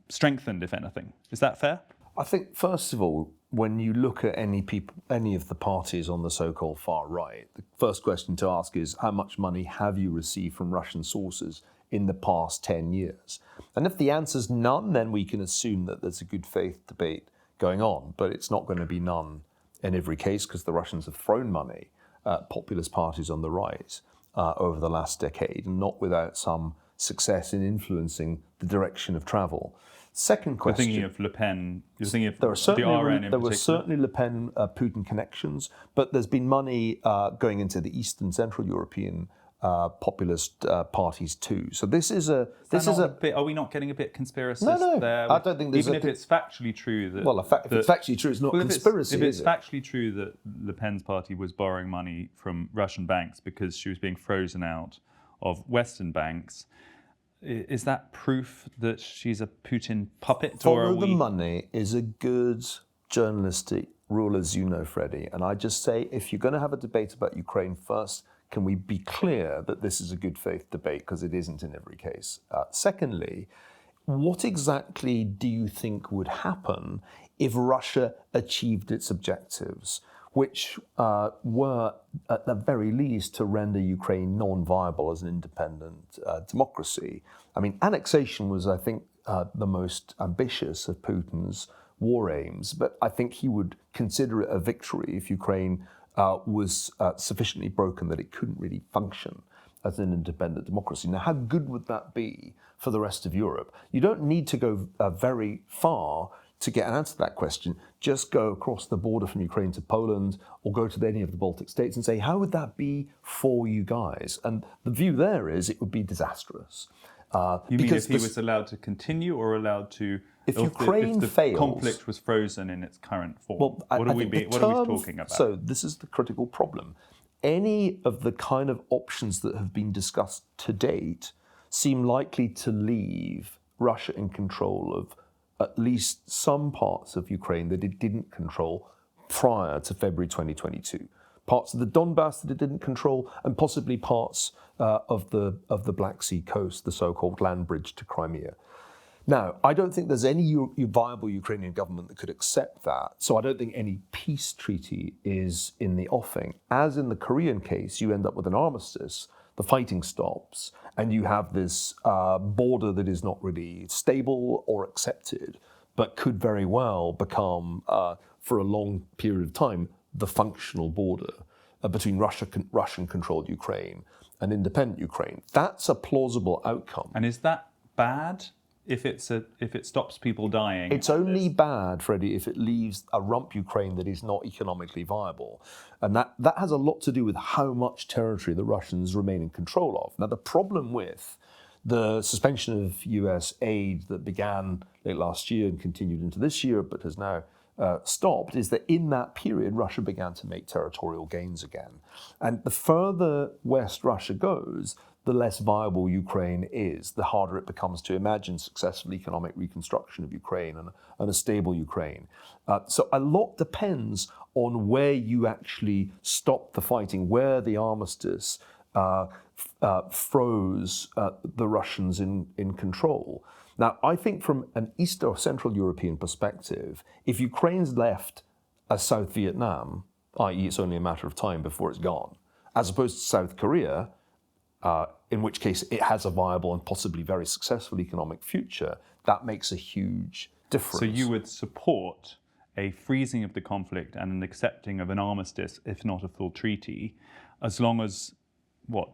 [SPEAKER 2] strengthened, if anything. Is that fair?
[SPEAKER 1] I think, first of all, when you look at any of the parties on the so-called far right, the first question to ask is, how much money have you received from Russian sources in the past 10 years? And if the answer's none, then we can assume that there's a good faith debate going on, but it's not going to be none in every case because the Russians have thrown money at populist parties on the right over the last decade, and not without some success in influencing the direction of travel. Second question.
[SPEAKER 2] You're thinking of Le Pen, you're thinking of
[SPEAKER 1] the RN in particular. There were
[SPEAKER 2] particular?
[SPEAKER 1] certainly Le Pen Putin connections, but there's been money going into the Eastern Central European populist parties too. So this is a
[SPEAKER 2] bit, are we not getting a bit conspiracist
[SPEAKER 1] No,
[SPEAKER 2] there?
[SPEAKER 1] I don't think there's
[SPEAKER 2] even if it's factually true that.
[SPEAKER 1] Well, if it's factually true, it's not conspiracy.
[SPEAKER 2] If it's
[SPEAKER 1] is it?
[SPEAKER 2] factually true that Le Pen's party was borrowing money from Russian banks because she was being frozen out of Western banks, is that proof that she's a Putin puppet?
[SPEAKER 1] Follow the money is a good journalistic rule, as you know, Freddie. And I just say, if you're going to have a debate about Ukraine first, can we be clear that this is a good faith debate? Because it isn't in every case. Secondly, what exactly do you think would happen if Russia achieved its objectives, which were, at the very least, to render Ukraine non-viable as an independent democracy? I mean, annexation was, I think, the most ambitious of Putin's war aims, but I think he would consider it a victory if Ukraine was sufficiently broken that it couldn't really function as an independent democracy. Now, how good would that be for the rest of Europe? You don't need to go very far to get an answer to that question. Just go across the border from Ukraine to Poland or go to any of the Baltic states and say, how would that be for you guys? And the view there is it would be disastrous.
[SPEAKER 2] You mean if he was allowed to continue or allowed to...
[SPEAKER 1] If Ukraine fails...
[SPEAKER 2] conflict was frozen in its current form,
[SPEAKER 1] well,
[SPEAKER 2] what are we talking about?
[SPEAKER 1] So this is the critical problem. Any of the kind of options that have been discussed to date seem likely to leave Russia in control of at least some parts of Ukraine that it didn't control prior to February 2022. Parts of the Donbass that it didn't control, and possibly parts of the Black Sea coast, the so-called land bridge to Crimea. Now, I don't think there's any viable Ukrainian government that could accept that. So I don't think any peace treaty is in the offing. As in the Korean case, you end up with an armistice, the fighting stops, and you have this border that is not really stable or accepted, but could very well become, for a long period of time, the functional border between Russian-controlled Ukraine and independent Ukraine. That's a plausible outcome.
[SPEAKER 2] And is that bad if it stops people dying?
[SPEAKER 1] It's only bad, Freddie, if it leaves a rump Ukraine that is not economically viable. And that has a lot to do with how much territory the Russians remain in control of. Now, the problem with the suspension of US aid that began late last year and continued into this year, but has now stopped, is that in that period, Russia began to make territorial gains again. And the further west Russia goes, the less viable Ukraine is, the harder it becomes to imagine successful economic reconstruction of Ukraine and a stable Ukraine. So a lot depends on where you actually stop the fighting, where the armistice froze the Russians in control. Now, I think from an East or Central European perspective, if Ukraine's left as South Vietnam, i.e. it's only a matter of time before it's gone, as opposed to South Korea, in which case it has a viable and possibly very successful economic future, that makes a huge difference.
[SPEAKER 2] So you would support a freezing of the conflict and an accepting of an armistice, if not a full treaty, as long as,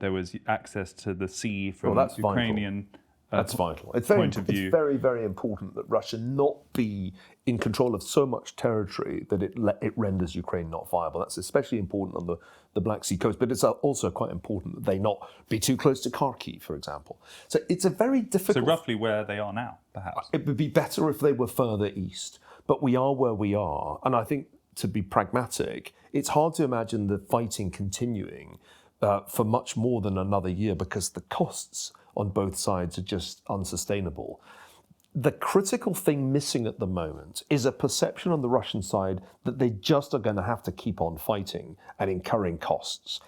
[SPEAKER 2] there was access to the sea from Ukrainian...
[SPEAKER 1] That's vital. It's very, very important that Russia not be in control of so much territory that it renders Ukraine not viable. That's especially important on the Black Sea coast, but it's also quite important that they not be too close to Kharkiv, for example. So it's a very difficult...
[SPEAKER 2] So roughly where they are now, perhaps?
[SPEAKER 1] It would be better if they were further east, but we are where we are. And I think to be pragmatic, it's hard to imagine the fighting continuing for much more than another year because the costs on both sides are just unsustainable. The critical thing missing at the moment is a perception on the Russian side that they just are going to have to keep on fighting and incurring costs.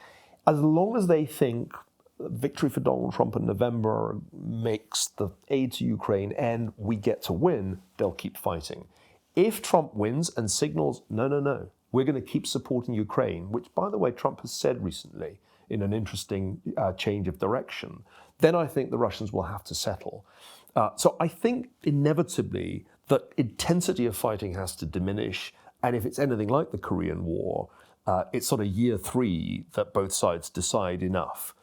[SPEAKER 1] As long as they think victory for Donald Trump in November makes the aid to Ukraine and we get to win, they'll keep fighting. If Trump wins and signals, no, we're going to keep supporting Ukraine, which, by the way, Trump has said recently in an interesting change of direction, then I think the Russians will have to settle. So I think inevitably the intensity of fighting has to diminish. And if it's anything like the Korean War, it's sort of year 3 that both sides decide enough.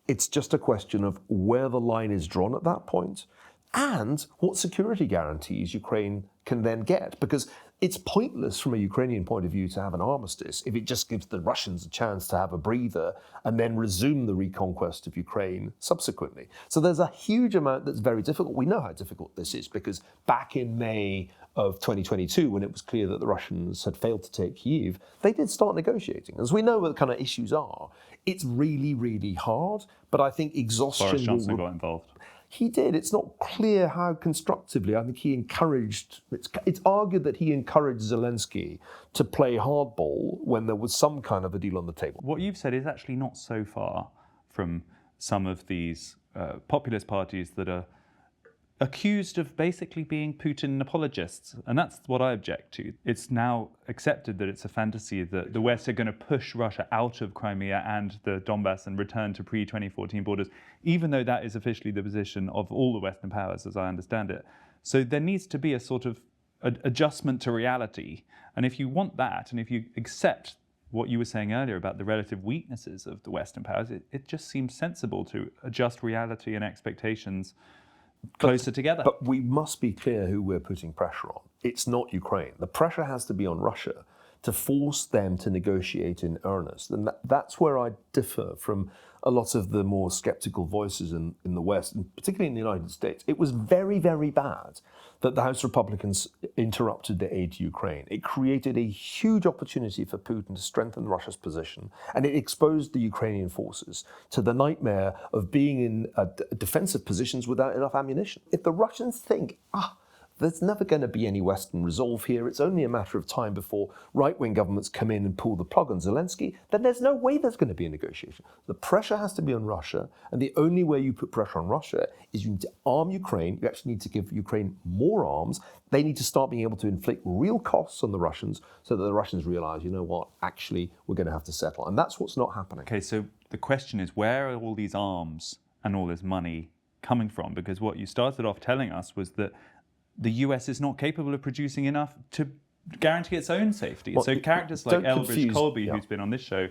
[SPEAKER 1] It's just a question of where the line is drawn at that point and what security guarantees Ukraine can then get. Because it's pointless from a Ukrainian point of view to have an armistice if it just gives the Russians a chance to have a breather and then resume the reconquest of Ukraine subsequently. So there's a huge amount that's very difficult. We know how difficult this is because back in May of 2022, when it was clear that the Russians had failed to take Kyiv, they did start negotiating. As we know what the kind of issues are, it's really, really hard, but I think exhaustion...
[SPEAKER 2] Boris Johnson got involved.
[SPEAKER 1] He did. It's not clear how constructively. I think he encouraged, it's argued that he encouraged Zelensky to play hardball when there was some kind of a deal on the table.
[SPEAKER 2] What you've said is actually not so far from some of these populist parties that are accused of basically being Putin apologists. And that's what I object to. It's now accepted that it's a fantasy that the West are going to push Russia out of Crimea and the Donbass and return to pre-2014 borders, even though that is officially the position of all the Western powers, as I understand it. So there needs to be a sort of adjustment to reality. And if you want that, and if you accept what you were saying earlier about the relative weaknesses of the Western powers, it just seems sensible to adjust reality and expectations closer together.
[SPEAKER 1] But we must be clear who we're putting pressure on. It's not Ukraine. The pressure has to be on Russia to force them to negotiate in earnest. And that's where I differ from a lot of the more skeptical voices in the West, and particularly in the United States. It was very, very bad that the House Republicans interrupted the aid to Ukraine. It created a huge opportunity for Putin to strengthen Russia's position, and it exposed the Ukrainian forces to the nightmare of being in defensive positions without enough ammunition. If the Russians think, there's never going to be any Western resolve here, it's only a matter of time before right-wing governments come in and pull the plug on Zelensky, then there's no way there's going to be a negotiation. The pressure has to be on Russia, and the only way you put pressure on Russia is you need to arm Ukraine. You actually need to give Ukraine more arms. They need to start being able to inflict real costs on the Russians so that the Russians realize, you know what, actually, we're going to have to settle. And that's what's not happening.
[SPEAKER 2] Okay, so the question is, where are all these arms and all this money coming from? Because what you started off telling us was that the US is not capable of producing enough to guarantee its own safety. So characters like Elbridge Colby, who's been on this show,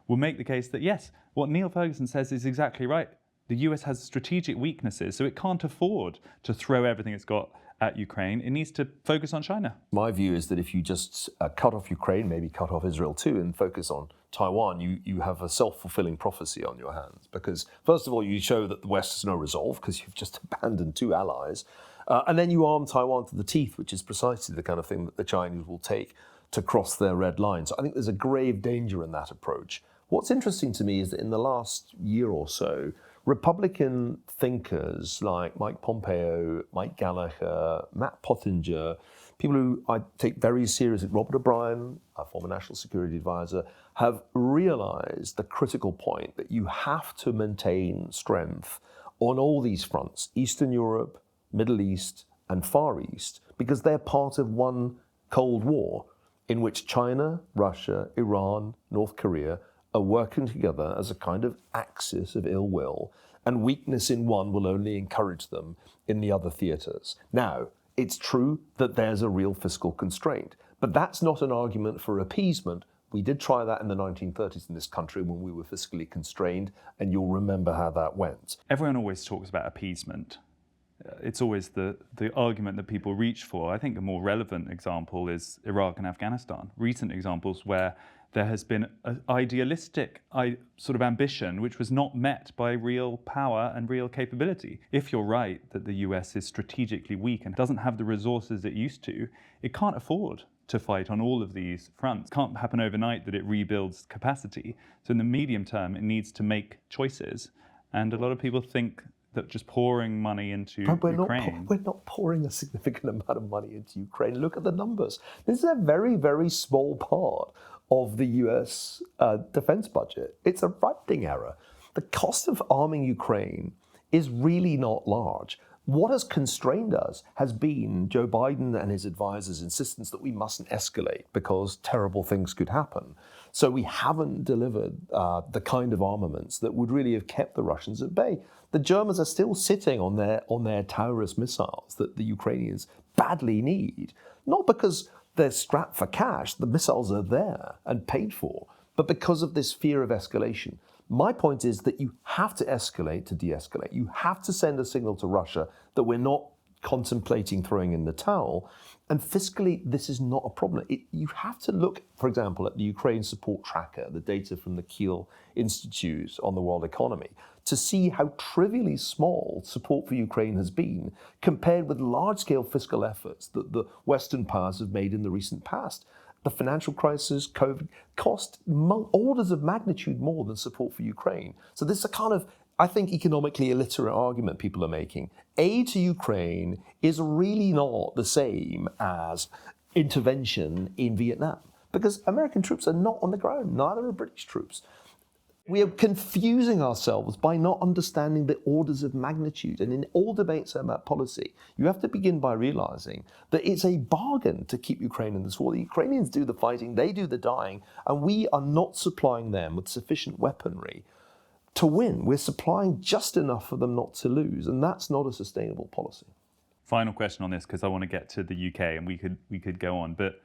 [SPEAKER 2] will make the case that, yes, what Niall Ferguson says is exactly right. The US has strategic weaknesses, so it can't afford to throw everything it's got at Ukraine. It needs to focus on China.
[SPEAKER 1] My view is that if you just cut off Ukraine, maybe cut off Israel too, and focus on Taiwan, you have a self-fulfilling prophecy on your hands. Because, first of all, you show that the West has no resolve because you've just abandoned 2 allies. And then you arm Taiwan to the teeth, which is precisely the kind of thing that the Chinese will take to cross their red line. So I think there's a grave danger in that approach. What's interesting to me is that in the last year or so, Republican thinkers like Mike Pompeo, Mike Gallagher, Matt Pottinger, people who I take very seriously, Robert O'Brien, our former national security advisor, have realized the critical point that you have to maintain strength on all these fronts, Eastern Europe, Middle East and Far East, because they're part of one Cold War in which China, Russia, Iran, North Korea are working together as a kind of axis of ill will, and weakness in one will only encourage them in the other theatres. Now, it's true that there's a real fiscal constraint, but that's not an argument for appeasement. We did try that in the 1930s in this country when we were fiscally constrained, and you'll remember how that went.
[SPEAKER 2] Everyone always talks about appeasement. It's always the argument that people reach for. I think a more relevant example is Iraq and Afghanistan. Recent examples where there has been an idealistic sort of ambition which was not met by real power and real capability. If you're right that the US is strategically weak and doesn't have the resources it used to, it can't afford to fight on all of these fronts. It can't happen overnight that it rebuilds capacity. So in the medium term, it needs to make choices. And a lot of people think that just pouring money into Ukraine...
[SPEAKER 1] We're not pouring a significant amount of money into Ukraine. Look at the numbers. This is a very, very small part of the US defense budget. It's a writing error. The cost of arming Ukraine is really not large. What has constrained us has been Joe Biden and his advisors' insistence that we mustn't escalate because terrible things could happen. So we haven't delivered the kind of armaments that would really have kept the Russians at bay. The Germans are still sitting on their Taurus missiles that the Ukrainians badly need, not because they're strapped for cash, the missiles are there and paid for, but because of this fear of escalation. My point is that you have to escalate to de-escalate. You have to send a signal to Russia that we're not contemplating throwing in the towel. And fiscally, this is not a problem. You have to look, for example, at the Ukraine support tracker, the data from the Kiel Institute on the world economy, to see how trivially small support for Ukraine has been compared with large-scale fiscal efforts that the Western powers have made in the recent past. The financial crisis, COVID, cost orders of magnitude more than support for Ukraine. So this is a kind of, I think, economically illiterate argument people are making. Aid to Ukraine is really not the same as intervention in Vietnam, because American troops are not on the ground, neither are British troops. We are confusing ourselves by not understanding the orders of magnitude. And in all debates about policy, you have to begin by realizing that it's a bargain to keep Ukraine in this war. The Ukrainians do the fighting, they do the dying, and we are not supplying them with sufficient weaponry to win. We're supplying just enough for them not to lose, and that's not a sustainable policy.
[SPEAKER 2] Final question on this, because I want to get to the UK, and we could go on, but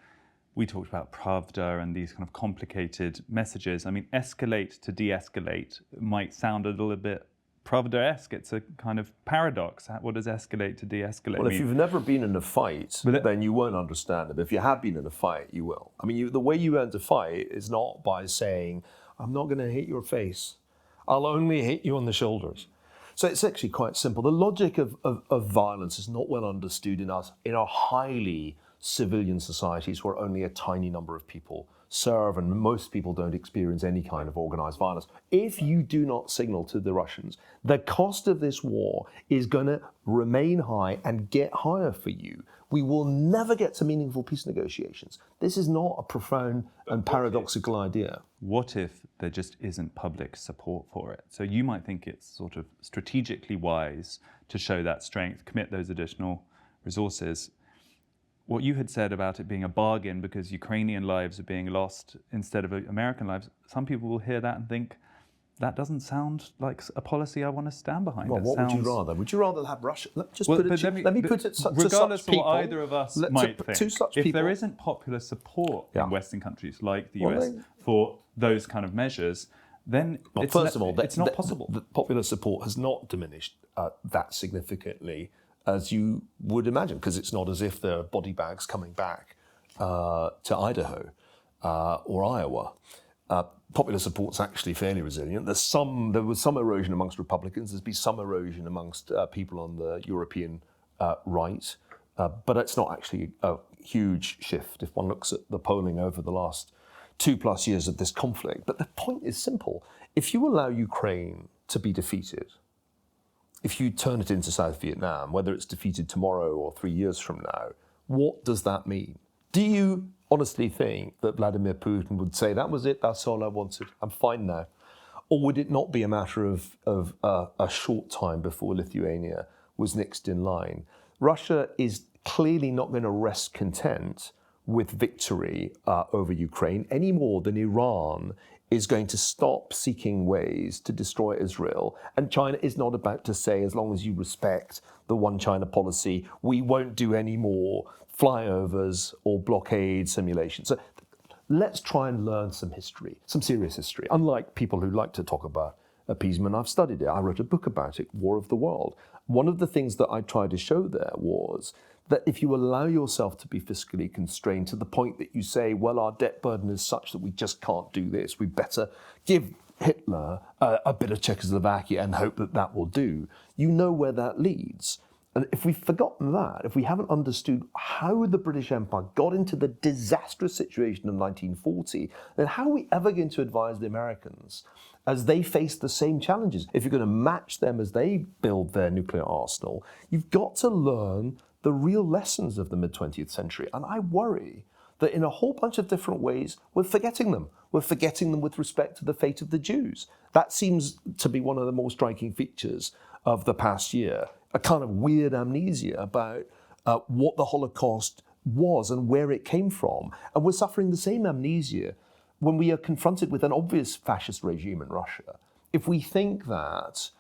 [SPEAKER 2] we talked about Pravda and these kind of complicated messages. I mean, escalate to de-escalate might sound a little bit Pravda-esque. It's a kind of paradox. What does escalate to de-escalate mean?
[SPEAKER 1] Well, if you've never been in a fight, then you won't understand it. But if you have been in a fight, you will. I mean, the way you learn to fight is not by saying, I'm not going to hit your face. I'll only hit you on the shoulders. So it's actually quite simple. The logic of violence is not well understood in our highly civilian societies where only a tiny number of people serve and most people don't experience any kind of organized violence. If you do not signal to the Russians, the cost of this war is going to remain high and get higher for you. We will never get to meaningful peace negotiations. This is not a profound and paradoxical idea.
[SPEAKER 2] What if there just isn't public support for it? So you might think it's sort of strategically wise to show that strength, commit those additional resources. What you had said about it being a bargain because Ukrainian lives are being lost instead of American lives, some people will hear that and think, that doesn't sound like a policy I want to stand behind.
[SPEAKER 1] Well, would you rather? Would you rather have Russia? Let me put it to such people.
[SPEAKER 2] Regardless of what either of us might think, if there isn't popular support in Western countries like the US for those kind of measures, then it's not possible.
[SPEAKER 1] The popular support has not diminished that significantly as you would imagine, because it's not as if there are body bags coming back to Idaho or Iowa. Popular support's actually fairly resilient. There was some erosion amongst Republicans. There's been some erosion amongst people on the European right, but it's not actually a huge shift if one looks at the polling over the last 2+ years of this conflict. But the point is simple. If you allow Ukraine to be defeated, if you turn it into South Vietnam, whether it's defeated tomorrow or 3 years from now, what does that mean? Do you honestly think that Vladimir Putin would say, that was it, that's all I wanted, I'm fine now? Or would it not be a matter of a short time before Lithuania was next in line? Russia is clearly not going to rest content with victory over Ukraine any more than Iran is going to stop seeking ways to destroy Israel. And China is not about to say, as long as you respect the one China policy, we won't do any more flyovers or blockade simulations. So let's try and learn some history, some serious history. Unlike people who like to talk about appeasement, I've studied it. I wrote a book about it, War of the World. One of the things that I tried to show there was that if you allow yourself to be fiscally constrained to the point that you say, well, our debt burden is such that we just can't do this, we better give Hitler a bit of Czechoslovakia and hope that that will do, you know where that leads. And if we've forgotten that, if we haven't understood how the British Empire got into the disastrous situation of 1940, then how are we ever going to advise the Americans as they face the same challenges? If you're going to match them as they build their nuclear arsenal, you've got to learn the real lessons of the mid-20th century. And I worry that in a whole bunch of different ways, we're forgetting them. We're forgetting them with respect to the fate of the Jews. That seems to be one of the more striking features of the past year, a kind of weird amnesia about what the Holocaust was and where it came from. And we're suffering the same amnesia when we are confronted with an obvious fascist regime in Russia. If we think that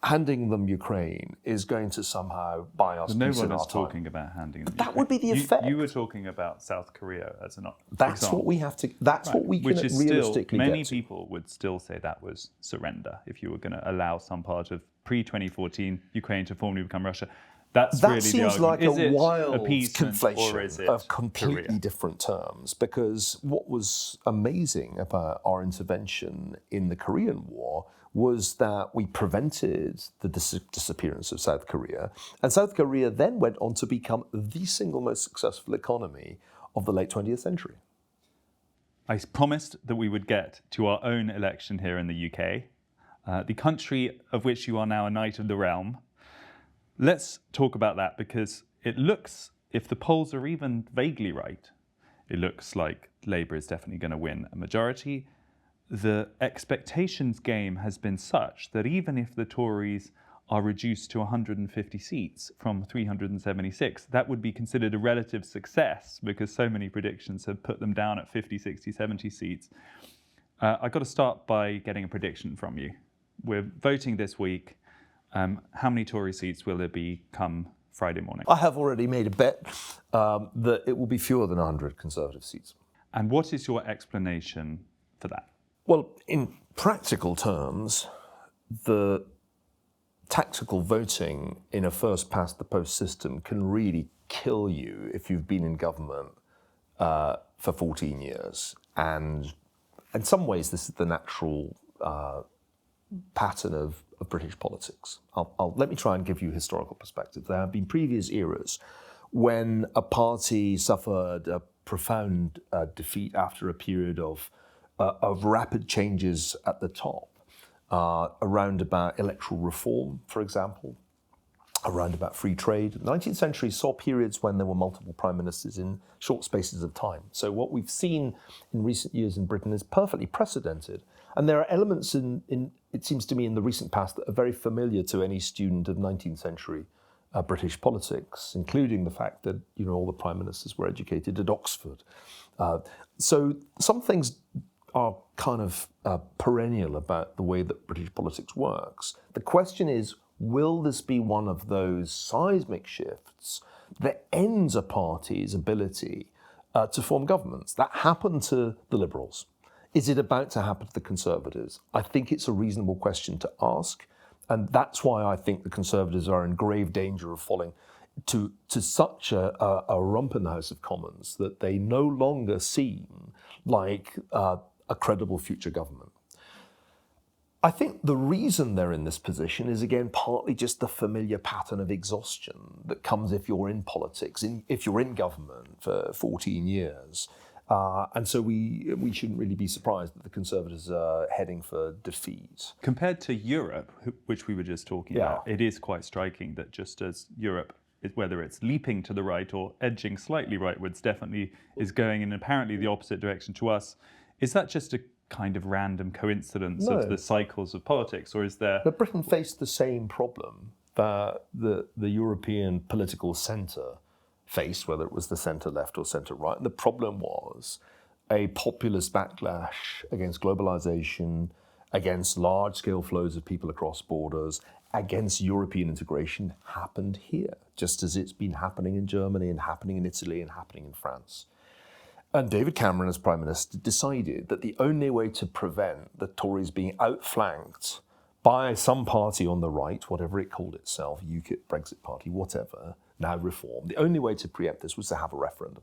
[SPEAKER 1] handing them Ukraine is going to somehow buy us
[SPEAKER 2] no
[SPEAKER 1] peace in
[SPEAKER 2] one
[SPEAKER 1] our
[SPEAKER 2] is
[SPEAKER 1] time.
[SPEAKER 2] talking about handing them.
[SPEAKER 1] That would be the effect.
[SPEAKER 2] You were talking about South Korea as an
[SPEAKER 1] That's
[SPEAKER 2] example.
[SPEAKER 1] what we have to. That's
[SPEAKER 2] Right.
[SPEAKER 1] what we can
[SPEAKER 2] Which is
[SPEAKER 1] realistically
[SPEAKER 2] still, many
[SPEAKER 1] get to.
[SPEAKER 2] people would still say that was surrender if you were going to allow some part of pre-2014 Ukraine to formally become Russia. That's
[SPEAKER 1] That
[SPEAKER 2] really
[SPEAKER 1] seems
[SPEAKER 2] the
[SPEAKER 1] like
[SPEAKER 2] argument.
[SPEAKER 1] a
[SPEAKER 2] Is it
[SPEAKER 1] wild
[SPEAKER 2] appeasement or is
[SPEAKER 1] conflation
[SPEAKER 2] it
[SPEAKER 1] of completely
[SPEAKER 2] Korea?
[SPEAKER 1] different terms, because what was amazing about our intervention in the Korean War was that we prevented the disappearance of South Korea, and South Korea then went on to become the single most successful economy of the late 20th century.
[SPEAKER 2] I promised that we would get to our own election here in the UK, the country of which you are now a Knight of the Realm. Let's talk about that, because it looks, if the polls are even vaguely right, it looks like Labour is definitely going to win a majority. The expectations game has been such that even if the Tories are reduced to 150 seats from 376, that would be considered a relative success, because so many predictions have put them down at 50, 60, 70 seats. I've got to start by getting a prediction from you. We're voting this week. How many Tory seats will there be come Friday morning?
[SPEAKER 1] I have already made a bet that it will be fewer than 100 Conservative seats. And
[SPEAKER 2] what is your explanation for that?
[SPEAKER 1] Well, in practical terms, the tactical voting in a first-past-the-post system can really kill you if you've been in government for 14 years. And in some ways, this is the natural pattern of British politics. Let me try and give you historical perspective. There have been previous eras when a party suffered a profound defeat after a period of rapid changes at the top, around about electoral reform, for example, around about free trade. The 19th century saw periods when there were multiple prime ministers in short spaces of time. So what we've seen in recent years in Britain is perfectly precedented. And there are elements in it seems to me, in the recent past that are very familiar to any student of 19th century British politics, including the fact that, you know, all the prime ministers were educated at Oxford. So some things are kind of perennial about the way that British politics works. The question is, will this be one of those seismic shifts that ends a party's ability to form governments? That happened to the Liberals. Is it about to happen to the Conservatives? I think it's a reasonable question to ask. And that's why I think the Conservatives are in grave danger of falling to such a rump in the House of Commons that they no longer seem like a credible future government. I think the reason they're in this position is, again, partly just the familiar pattern of exhaustion that comes if you're in politics, if you're in government for 14 years. And so we shouldn't really be surprised that the Conservatives are heading for defeat.
[SPEAKER 2] Compared to Europe, which we were just talking about, it is quite striking that just as Europe, whether it's leaping to the right or edging slightly rightwards, definitely is going in apparently the opposite direction to us. Is that just a kind of random coincidence of the cycles of politics, or is there...
[SPEAKER 1] But Britain faced the same problem that the European political centre faced, whether it was the centre-left or centre-right. And the problem was a populist backlash against globalisation, against large-scale flows of people across borders, against European integration happened here, just as it's been happening in Germany and happening in Italy and happening in France. And David Cameron, as Prime Minister, decided that the only way to prevent the Tories being outflanked by some party on the right, whatever it called itself, UKIP, Brexit Party, whatever, now Reform, the only way to preempt this was to have a referendum.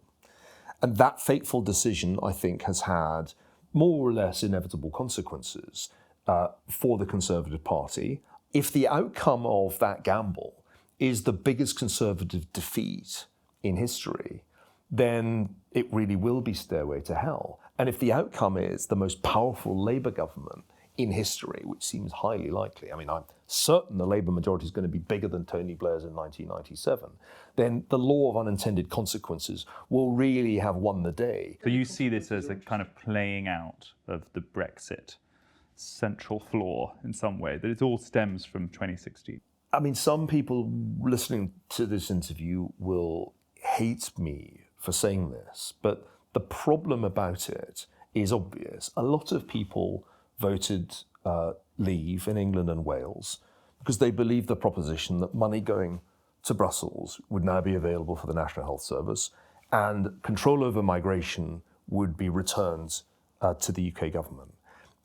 [SPEAKER 1] And that fateful decision, I think, has had more or less inevitable consequences for the Conservative Party. If the outcome of that gamble is the biggest Conservative defeat in history, then it really will be stairway to hell. And if the outcome is the most powerful Labour government in history, which seems highly likely, I mean, I'm certain the Labour majority is going to be bigger than Tony Blair's in 1997, then the law of unintended consequences will really have won the day.
[SPEAKER 2] So you see this as a kind of playing out of the Brexit central flaw in some way, that it all stems from 2016?
[SPEAKER 1] I mean, some people listening to this interview will hate me for saying this, but the problem about it is obvious. A lot of people voted leave in England and Wales because they believed the proposition that money going to Brussels would now be available for the National Health Service and control over migration would be returned to the UK government.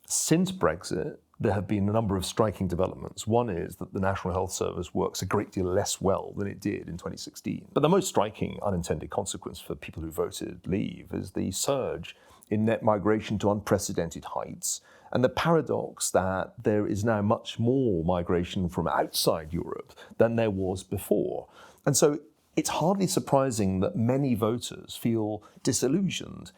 [SPEAKER 1] Since Brexit, there have been a number of striking developments. One is that the National Health Service works a great deal less well than it did in 2016. But the most striking unintended consequence for people who voted leave is the surge in net migration to unprecedented heights, and the paradox that there is now much more migration from outside Europe than there was before. And so it's hardly surprising that many voters feel disillusioned,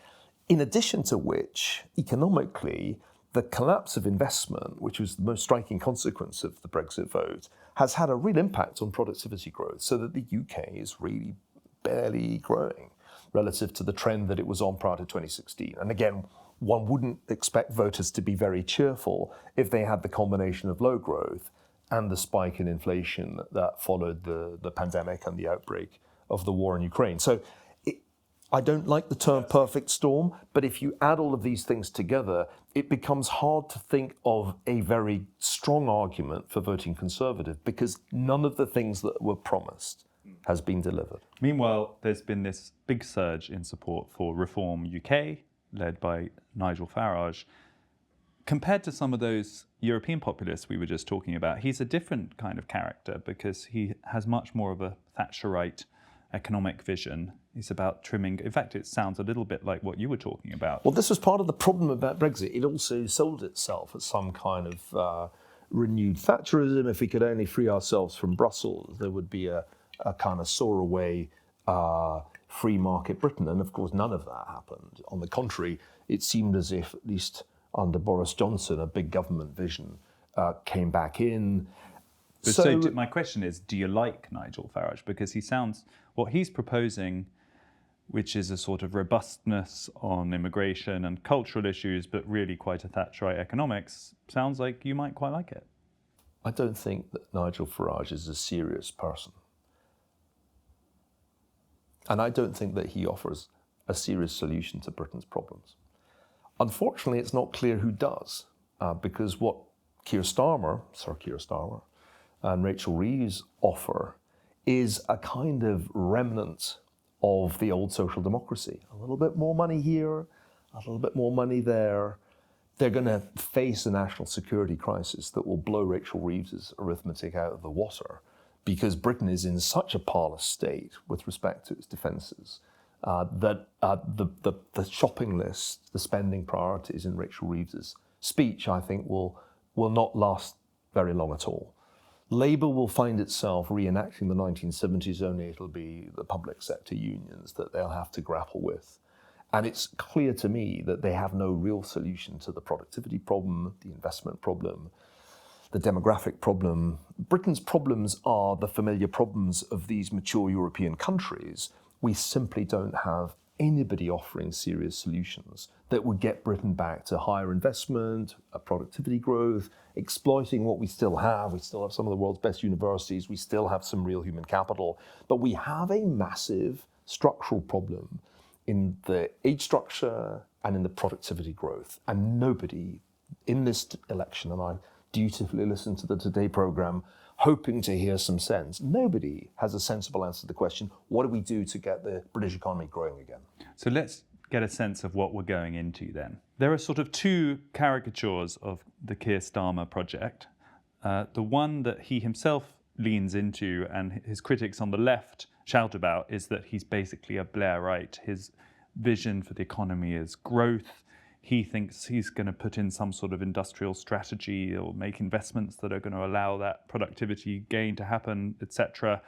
[SPEAKER 1] in addition to which, economically, the collapse of investment, which was the most striking consequence of the Brexit vote, has had a real impact on productivity growth, so that the UK is really barely growing relative to the trend that it was on prior to 2016. And again, one wouldn't expect voters to be very cheerful if they had the combination of low growth and the spike in inflation that followed the pandemic and the outbreak of the war in Ukraine. So I don't like the term perfect storm, but if you add all of these things together, it becomes hard to think of a very strong argument for voting Conservative because none of the things that were promised has been delivered.
[SPEAKER 2] Meanwhile, there's been this big surge in support for Reform UK, led by Nigel Farage. Compared to some of those European populists we were just talking about, he's a different kind of character because he has much more of a Thatcherite economic vision. It's about trimming. In fact, it sounds a little bit like what you were talking about.
[SPEAKER 1] Well, this was part of the problem about Brexit. It also sold itself as some kind of renewed Thatcherism. If we could only free ourselves from Brussels, there would be a kind of soar away free market Britain. And of course, none of that happened. On the contrary, it seemed as if, at least under Boris Johnson, a big government vision came back in.
[SPEAKER 2] So my question is, do you like Nigel Farage? Because he sounds, what he's proposing, which is a sort of robustness on immigration and cultural issues, but really quite a Thatcherite economics, sounds like you might quite like it.
[SPEAKER 1] I don't think that Nigel Farage is a serious person. And I don't think that he offers a serious solution to Britain's problems. Unfortunately, it's not clear who does, because what Sir Keir Starmer, and Rachel Reeves offer is a kind of remnant of the old social democracy. A little bit more money here, a little bit more money there. They're going to face a national security crisis that will blow Rachel Reeves's arithmetic out of the water because Britain is in such a parlous state with respect to its defences that the shopping list, the spending priorities in Rachel Reeves's speech, I think, will not last very long at all. Labour will find itself reenacting the 1970s, only it'll be the public sector unions that they'll have to grapple with. And it's clear to me that they have no real solution to the productivity problem, the investment problem, the demographic problem. Britain's problems are the familiar problems of these mature European countries. We simply don't have anybody offering serious solutions that would get Britain back to higher investment, productivity growth, exploiting what we still have. We still have some of the world's best universities. We still have some real human capital. But we have a massive structural problem in the age structure and in the productivity growth. And nobody in this election, and I dutifully listened to the Today programme, hoping to hear some sense. Nobody has a sensible answer to the question, what do we do to get the British economy growing again?
[SPEAKER 2] So let's get a sense of what we're going into then. There are sort of two caricatures of the Keir Starmer project. The one that he himself leans into and his critics on the left shout about is that he's basically a Blairite. His vision for the economy is growth. he thinks he's going to put in some sort of industrial strategy or make investments that are going to allow that productivity gain to happen, etc.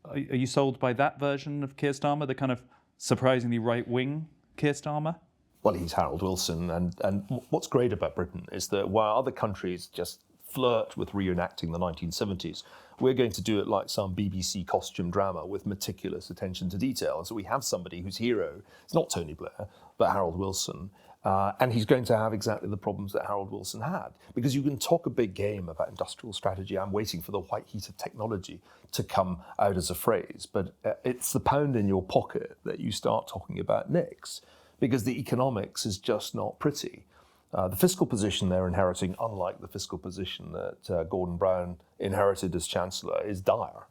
[SPEAKER 2] Are you sold by that version of Keir Starmer, the kind of surprisingly right-wing Keir Starmer?
[SPEAKER 1] Well, he's Harold Wilson, and what's great about Britain is that while other countries just flirt with reenacting the 1970s, we're going to do it like some BBC costume drama with meticulous attention to detail. And so we have somebody whose hero is not Tony Blair, but Harold Wilson. And he's going to have exactly the problems that Harold Wilson had. Because you can talk a big game about industrial strategy. I'm waiting for the white heat of technology to come out as a phrase. But it's the pound in your pocket that you start talking about next, because the economics is just not pretty. The fiscal position they're inheriting, unlike the fiscal position that Gordon Brown inherited as Chancellor, is dire.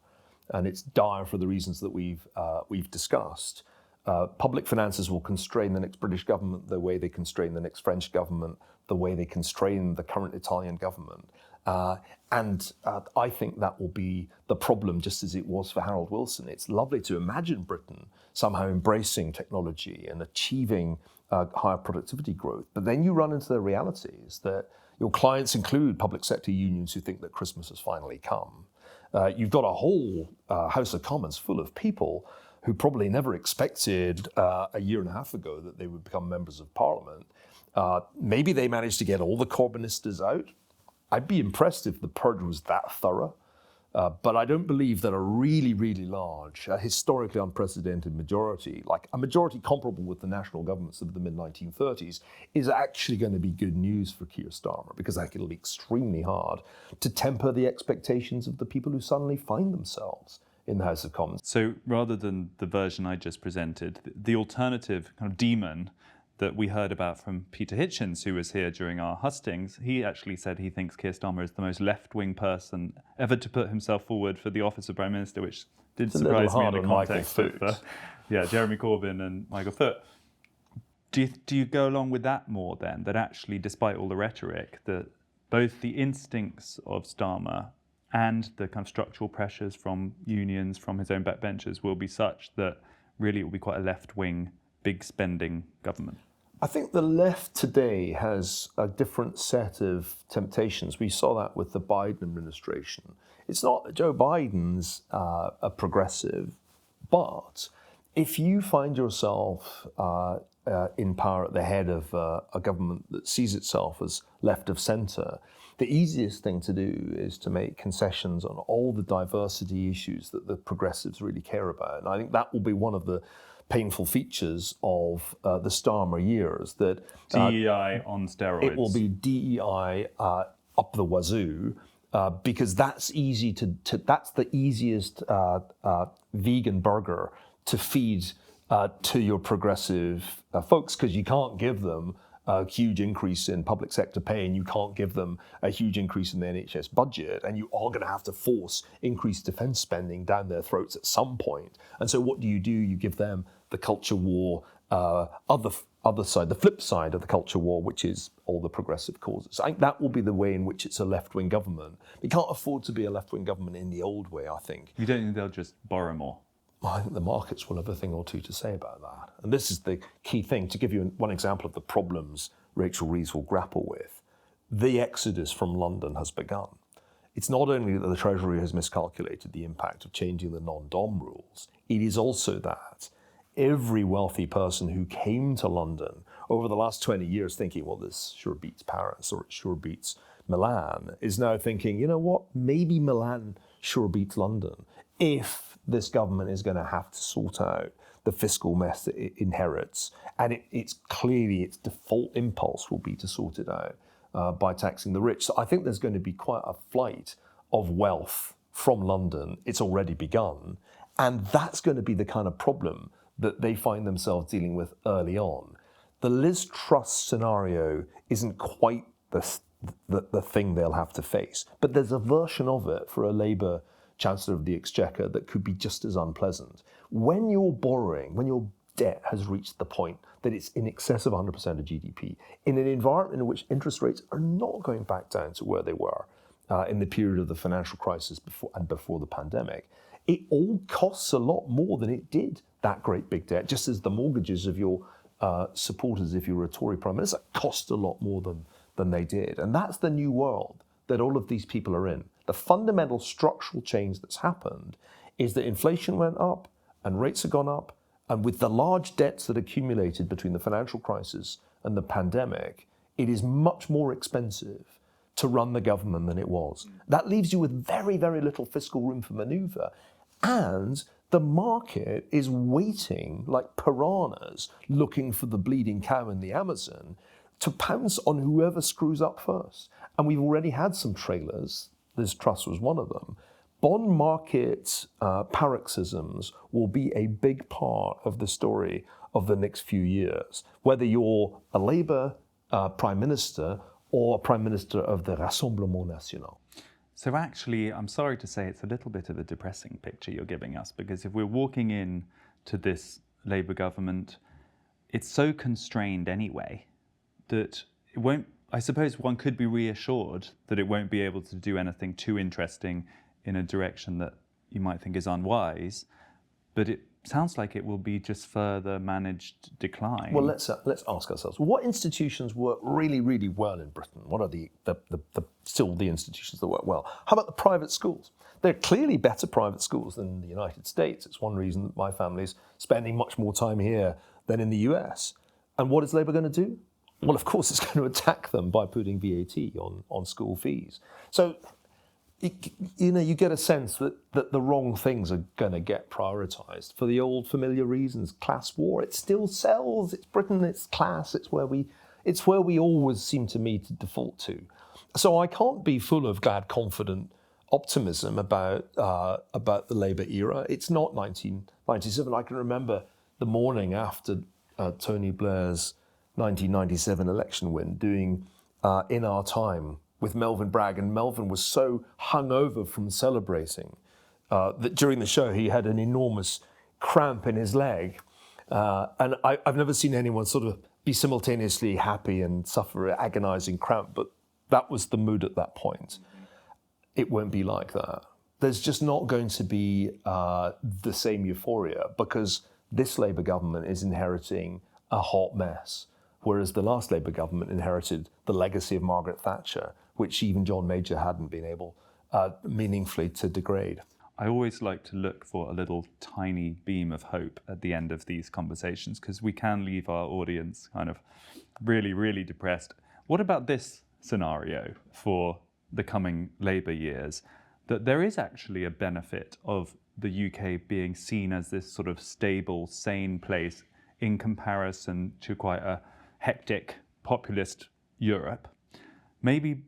[SPEAKER 1] And it's dire for the reasons that we've discussed. Public finances will constrain the next British government the way they constrain the next French government, the way they constrain the current Italian government. And I think that will be the problem, just as it was for Harold Wilson. It's lovely to imagine Britain somehow embracing technology and achieving higher productivity growth. But then you run into the realities that your clients include public sector unions who think that Christmas has finally come. You've got a whole House of Commons full of people who probably never expected a year and a half ago that they would become members of Parliament. Maybe they managed to get all the Corbynistas out. I'd be impressed if the purge was that thorough. But I don't believe that a really, really large, historically unprecedented majority, like a majority comparable with the national governments of the mid-1930s, is actually going to be good news for Keir Starmer, because I think it'll be extremely hard to temper the expectations of the people who suddenly find themselves in the House of Commons.
[SPEAKER 2] So rather than the version I just presented, the alternative kind of demon that we heard about from Peter Hitchens, who was here during our hustings, he actually said he thinks Keir Starmer is the most left-wing person ever to put himself forward for the office of Prime Minister, which did surprise me in the context of Jeremy Corbyn and Michael Foot. Do you go along with that more then, that actually, despite all the rhetoric, that both the instincts of Starmer and the kind of structural pressures from unions, from his own backbenchers, will be such that really it will be quite a left-wing, big spending government?
[SPEAKER 1] I think the left today has a different set of temptations. We saw that with the Biden administration. It's not that Joe Biden's a progressive, but if you find yourself in power at the head of a government that sees itself as left of centre, the easiest thing to do is to make concessions on all the diversity issues that the progressives really care about. And I think that will be one of the painful features of the Starmer years, that
[SPEAKER 2] DEI on steroids.
[SPEAKER 1] It will be DEI up the wazoo, because that's easy that's the easiest vegan burger to feed to your progressive folks, because you can't give them a huge increase in public sector pay, and you can't give them a huge increase in the NHS budget, and you are going to have to force increased defence spending down their throats at some point. And so what do? You give them the culture war, other side, the flip side of the culture war, which is all the progressive causes. I think that will be the way in which it's a left-wing government. We can't afford to be a left-wing government in the old way, I think.
[SPEAKER 2] You don't think they'll just borrow more?
[SPEAKER 1] I think the markets will have a thing or two to say about that. And this is the key thing. To give you one example of the problems Rachel Reeves will grapple with, the exodus from London has begun. It's not only that the Treasury has miscalculated the impact of changing the non-dom rules, it is also that every wealthy person who came to London over the last 20 years thinking, well, this sure beats Paris or it sure beats Milan, is now thinking, you know what, maybe Milan sure beats London if this government is going to have to sort out the fiscal mess that it inherits. And it's clearly its default impulse will be to sort it out by taxing the rich. So I think there's going to be quite a flight of wealth from London. It's already begun. And that's going to be the kind of problem that they find themselves dealing with early on. The Liz Truss scenario isn't quite the thing they'll have to face, but there's a version of it for a Labour Chancellor of the Exchequer that could be just as unpleasant. When you're borrowing, when your debt has reached the point that it's in excess of 100% of GDP, in an environment in which interest rates are not going back down to where they were in the period of the financial crisis before the pandemic, it all costs a lot more than it did, that great big debt, just as the mortgages of your supporters, if you were a Tory Prime Minister, cost a lot more than they did. And that's the new world that all of these people are in. The fundamental structural change that's happened is that inflation went up and rates have gone up. And with the large debts that accumulated between the financial crisis and the pandemic, it is much more expensive to run the government than it was. That leaves you with very, very little fiscal room for maneuver. And the market is waiting like piranhas looking for the bleeding cow in the Amazon to pounce on whoever screws up first. And we've already had some trailers. Liz Truss was one of them. Bond market paroxysms will be a big part of the story of the next few years, whether you're a Labour Prime Minister or a Prime Minister of the Rassemblement National.
[SPEAKER 2] So actually, I'm sorry to say it's a little bit of a depressing picture you're giving us, because if we're walking in to this Labour government, it's so constrained anyway that it won't, I suppose one could be reassured that it won't be able to do anything too interesting in a direction that you might think is unwise, but it sounds like it will be just further managed decline.
[SPEAKER 1] Well, let's ask ourselves, what institutions work really, really well in Britain? What are still the institutions that work well? How about the private schools? They're clearly better private schools than in the United States. It's one reason that my family's spending much more time here than in the US. And what is Labour going to do? Well, of course, it's going to attack them by putting VAT on school fees. So, you get a sense that the wrong things are going to get prioritised for the old familiar reasons. Class war, it still sells. It's Britain. It's class. It's where we always seem to me to default to. So I can't be full of glad, confident optimism about the Labour era. It's not 1997. I can remember the morning after Tony Blair's 1997 election win, doing In Our Time with Melvyn Bragg, and Melvyn was so hungover from celebrating that during the show he had an enormous cramp in his leg. And I've never seen anyone sort of be simultaneously happy and suffer an agonizing cramp, but that was the mood at that point. It won't be like that. There's just not going to be the same euphoria, because this Labour government is inheriting a hot mess, whereas the last Labour government inherited the legacy of Margaret Thatcher, which even John Major hadn't been able meaningfully to degrade.
[SPEAKER 2] I always like to look for a little tiny beam of hope at the end of these conversations, because we can leave our audience kind of really, really depressed. What about this scenario for the coming Labour years, that there is actually a benefit of the UK being seen as this sort of stable, sane place in comparison to quite a hectic, populist Europe? Maybe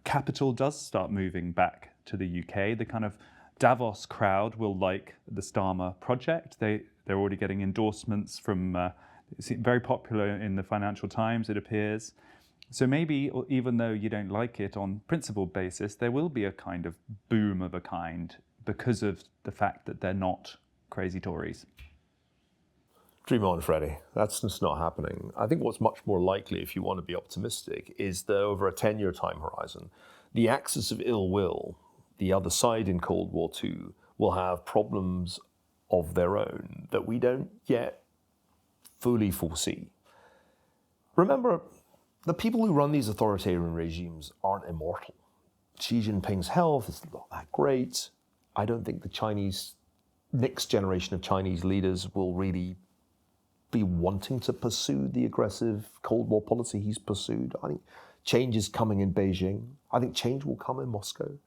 [SPEAKER 2] capital does start moving back to the UK. The kind of Davos crowd will like the Starmer project. They're already getting endorsements from, it's very popular in the Financial Times, it appears. So maybe, even though you don't like it on principle basis, there will be a kind of boom of a kind because of the fact that they're not crazy Tories.
[SPEAKER 1] Dream on, Freddie. That's just not happening. I think what's much more likely, if you want to be optimistic, is that over a 10-year time horizon, the axis of ill will, the other side in Cold War II, will have problems of their own that we don't yet fully foresee. Remember, the people who run these authoritarian regimes aren't immortal. Xi Jinping's health is not that great. I don't think the next generation of Chinese leaders will really be wanting to pursue the aggressive Cold War policy he's pursued. I think change is coming in Beijing. I think change will come in Moscow.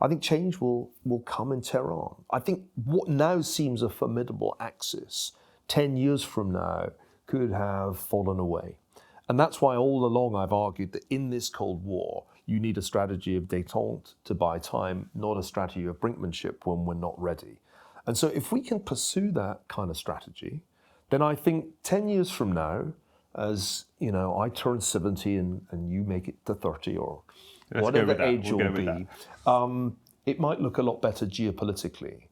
[SPEAKER 1] I think change will come in Tehran. I think what now seems a formidable axis 10 years from now could have fallen away. And that's why all along I've argued that in this Cold War, you need a strategy of détente to buy time, not a strategy of brinkmanship when we're not ready. And so if we can pursue that kind of strategy, then I think 10 years from now, as I turn 70 and you make it to 30 or whatever age you'll be, it might look a lot better geopolitically.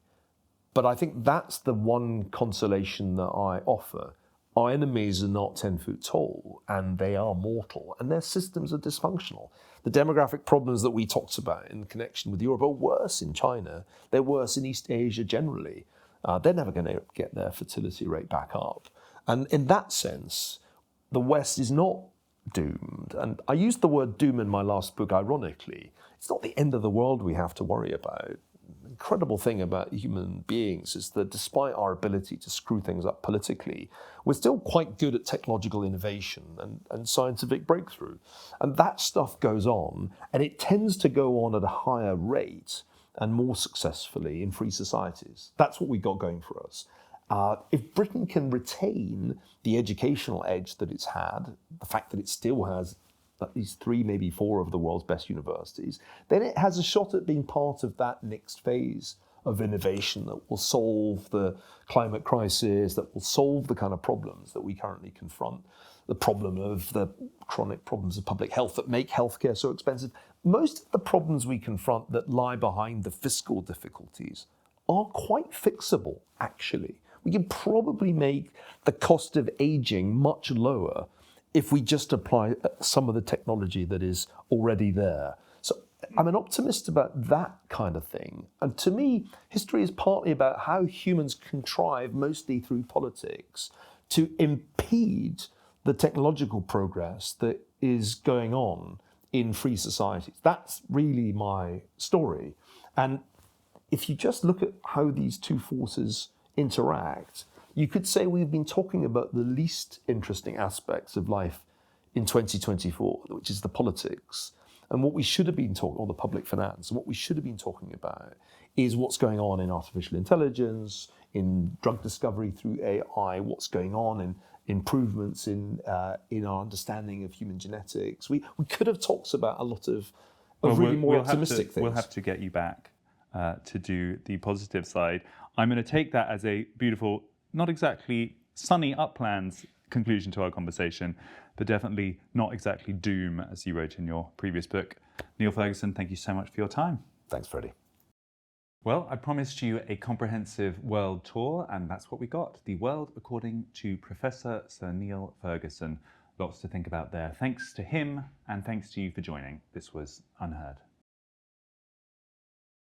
[SPEAKER 1] But I think that's the one consolation that I offer. Our enemies are not 10 foot tall, and they are mortal, and their systems are dysfunctional. The demographic problems that we talked about in connection with Europe are worse in China. They're worse in East Asia generally. They're never going to get their fertility rate back up. And in that sense, the West is not doomed. And I used the word doom in my last book, ironically. It's not the end of the world we have to worry about. The incredible thing about human beings is that despite our ability to screw things up politically, we're still quite good at technological innovation and scientific breakthrough. And that stuff goes on, and it tends to go on at a higher rate and more successfully in free societies. That's what we've got going for us. If Britain can retain the educational edge that it's had, the fact that it still has at least 3, maybe 4 of the world's best universities, then it has a shot at being part of that next phase of innovation that will solve the climate crisis, that will solve the kind of problems that we currently confront, the problem of the chronic problems of public health that make healthcare so expensive. Most of the problems we confront that lie behind the fiscal difficulties are quite fixable, actually. We can probably make the cost of aging much lower if we just apply some of the technology that is already there. So I'm an optimist about that kind of thing. And to me, history is partly about how humans contrive, mostly through politics, to impede the technological progress that is going on in free societies. That's really my story. And if you just look at how these two forces interact, you could say we've been talking about the least interesting aspects of life in 2024, which is the politics. And what we should have been talking, or the public finance, and what we should have been talking about is what's going on in artificial intelligence, in drug discovery through AI, what's going on in improvements in our understanding of human genetics. We could have talked about a lot of really more optimistic things.
[SPEAKER 2] We'll have to get you back to do the positive side. I'm going to take that as a beautiful, not exactly sunny uplands conclusion to our conversation, but definitely not exactly doom, as you wrote in your previous book. Niall Ferguson, thank you so much for your time.
[SPEAKER 1] Thanks, Freddie.
[SPEAKER 2] Well, I promised you a comprehensive world tour, and that's what we got. The world according to Professor Sir Niall Ferguson. Lots to think about there. Thanks to him, and thanks to you for joining. This was UnHerd.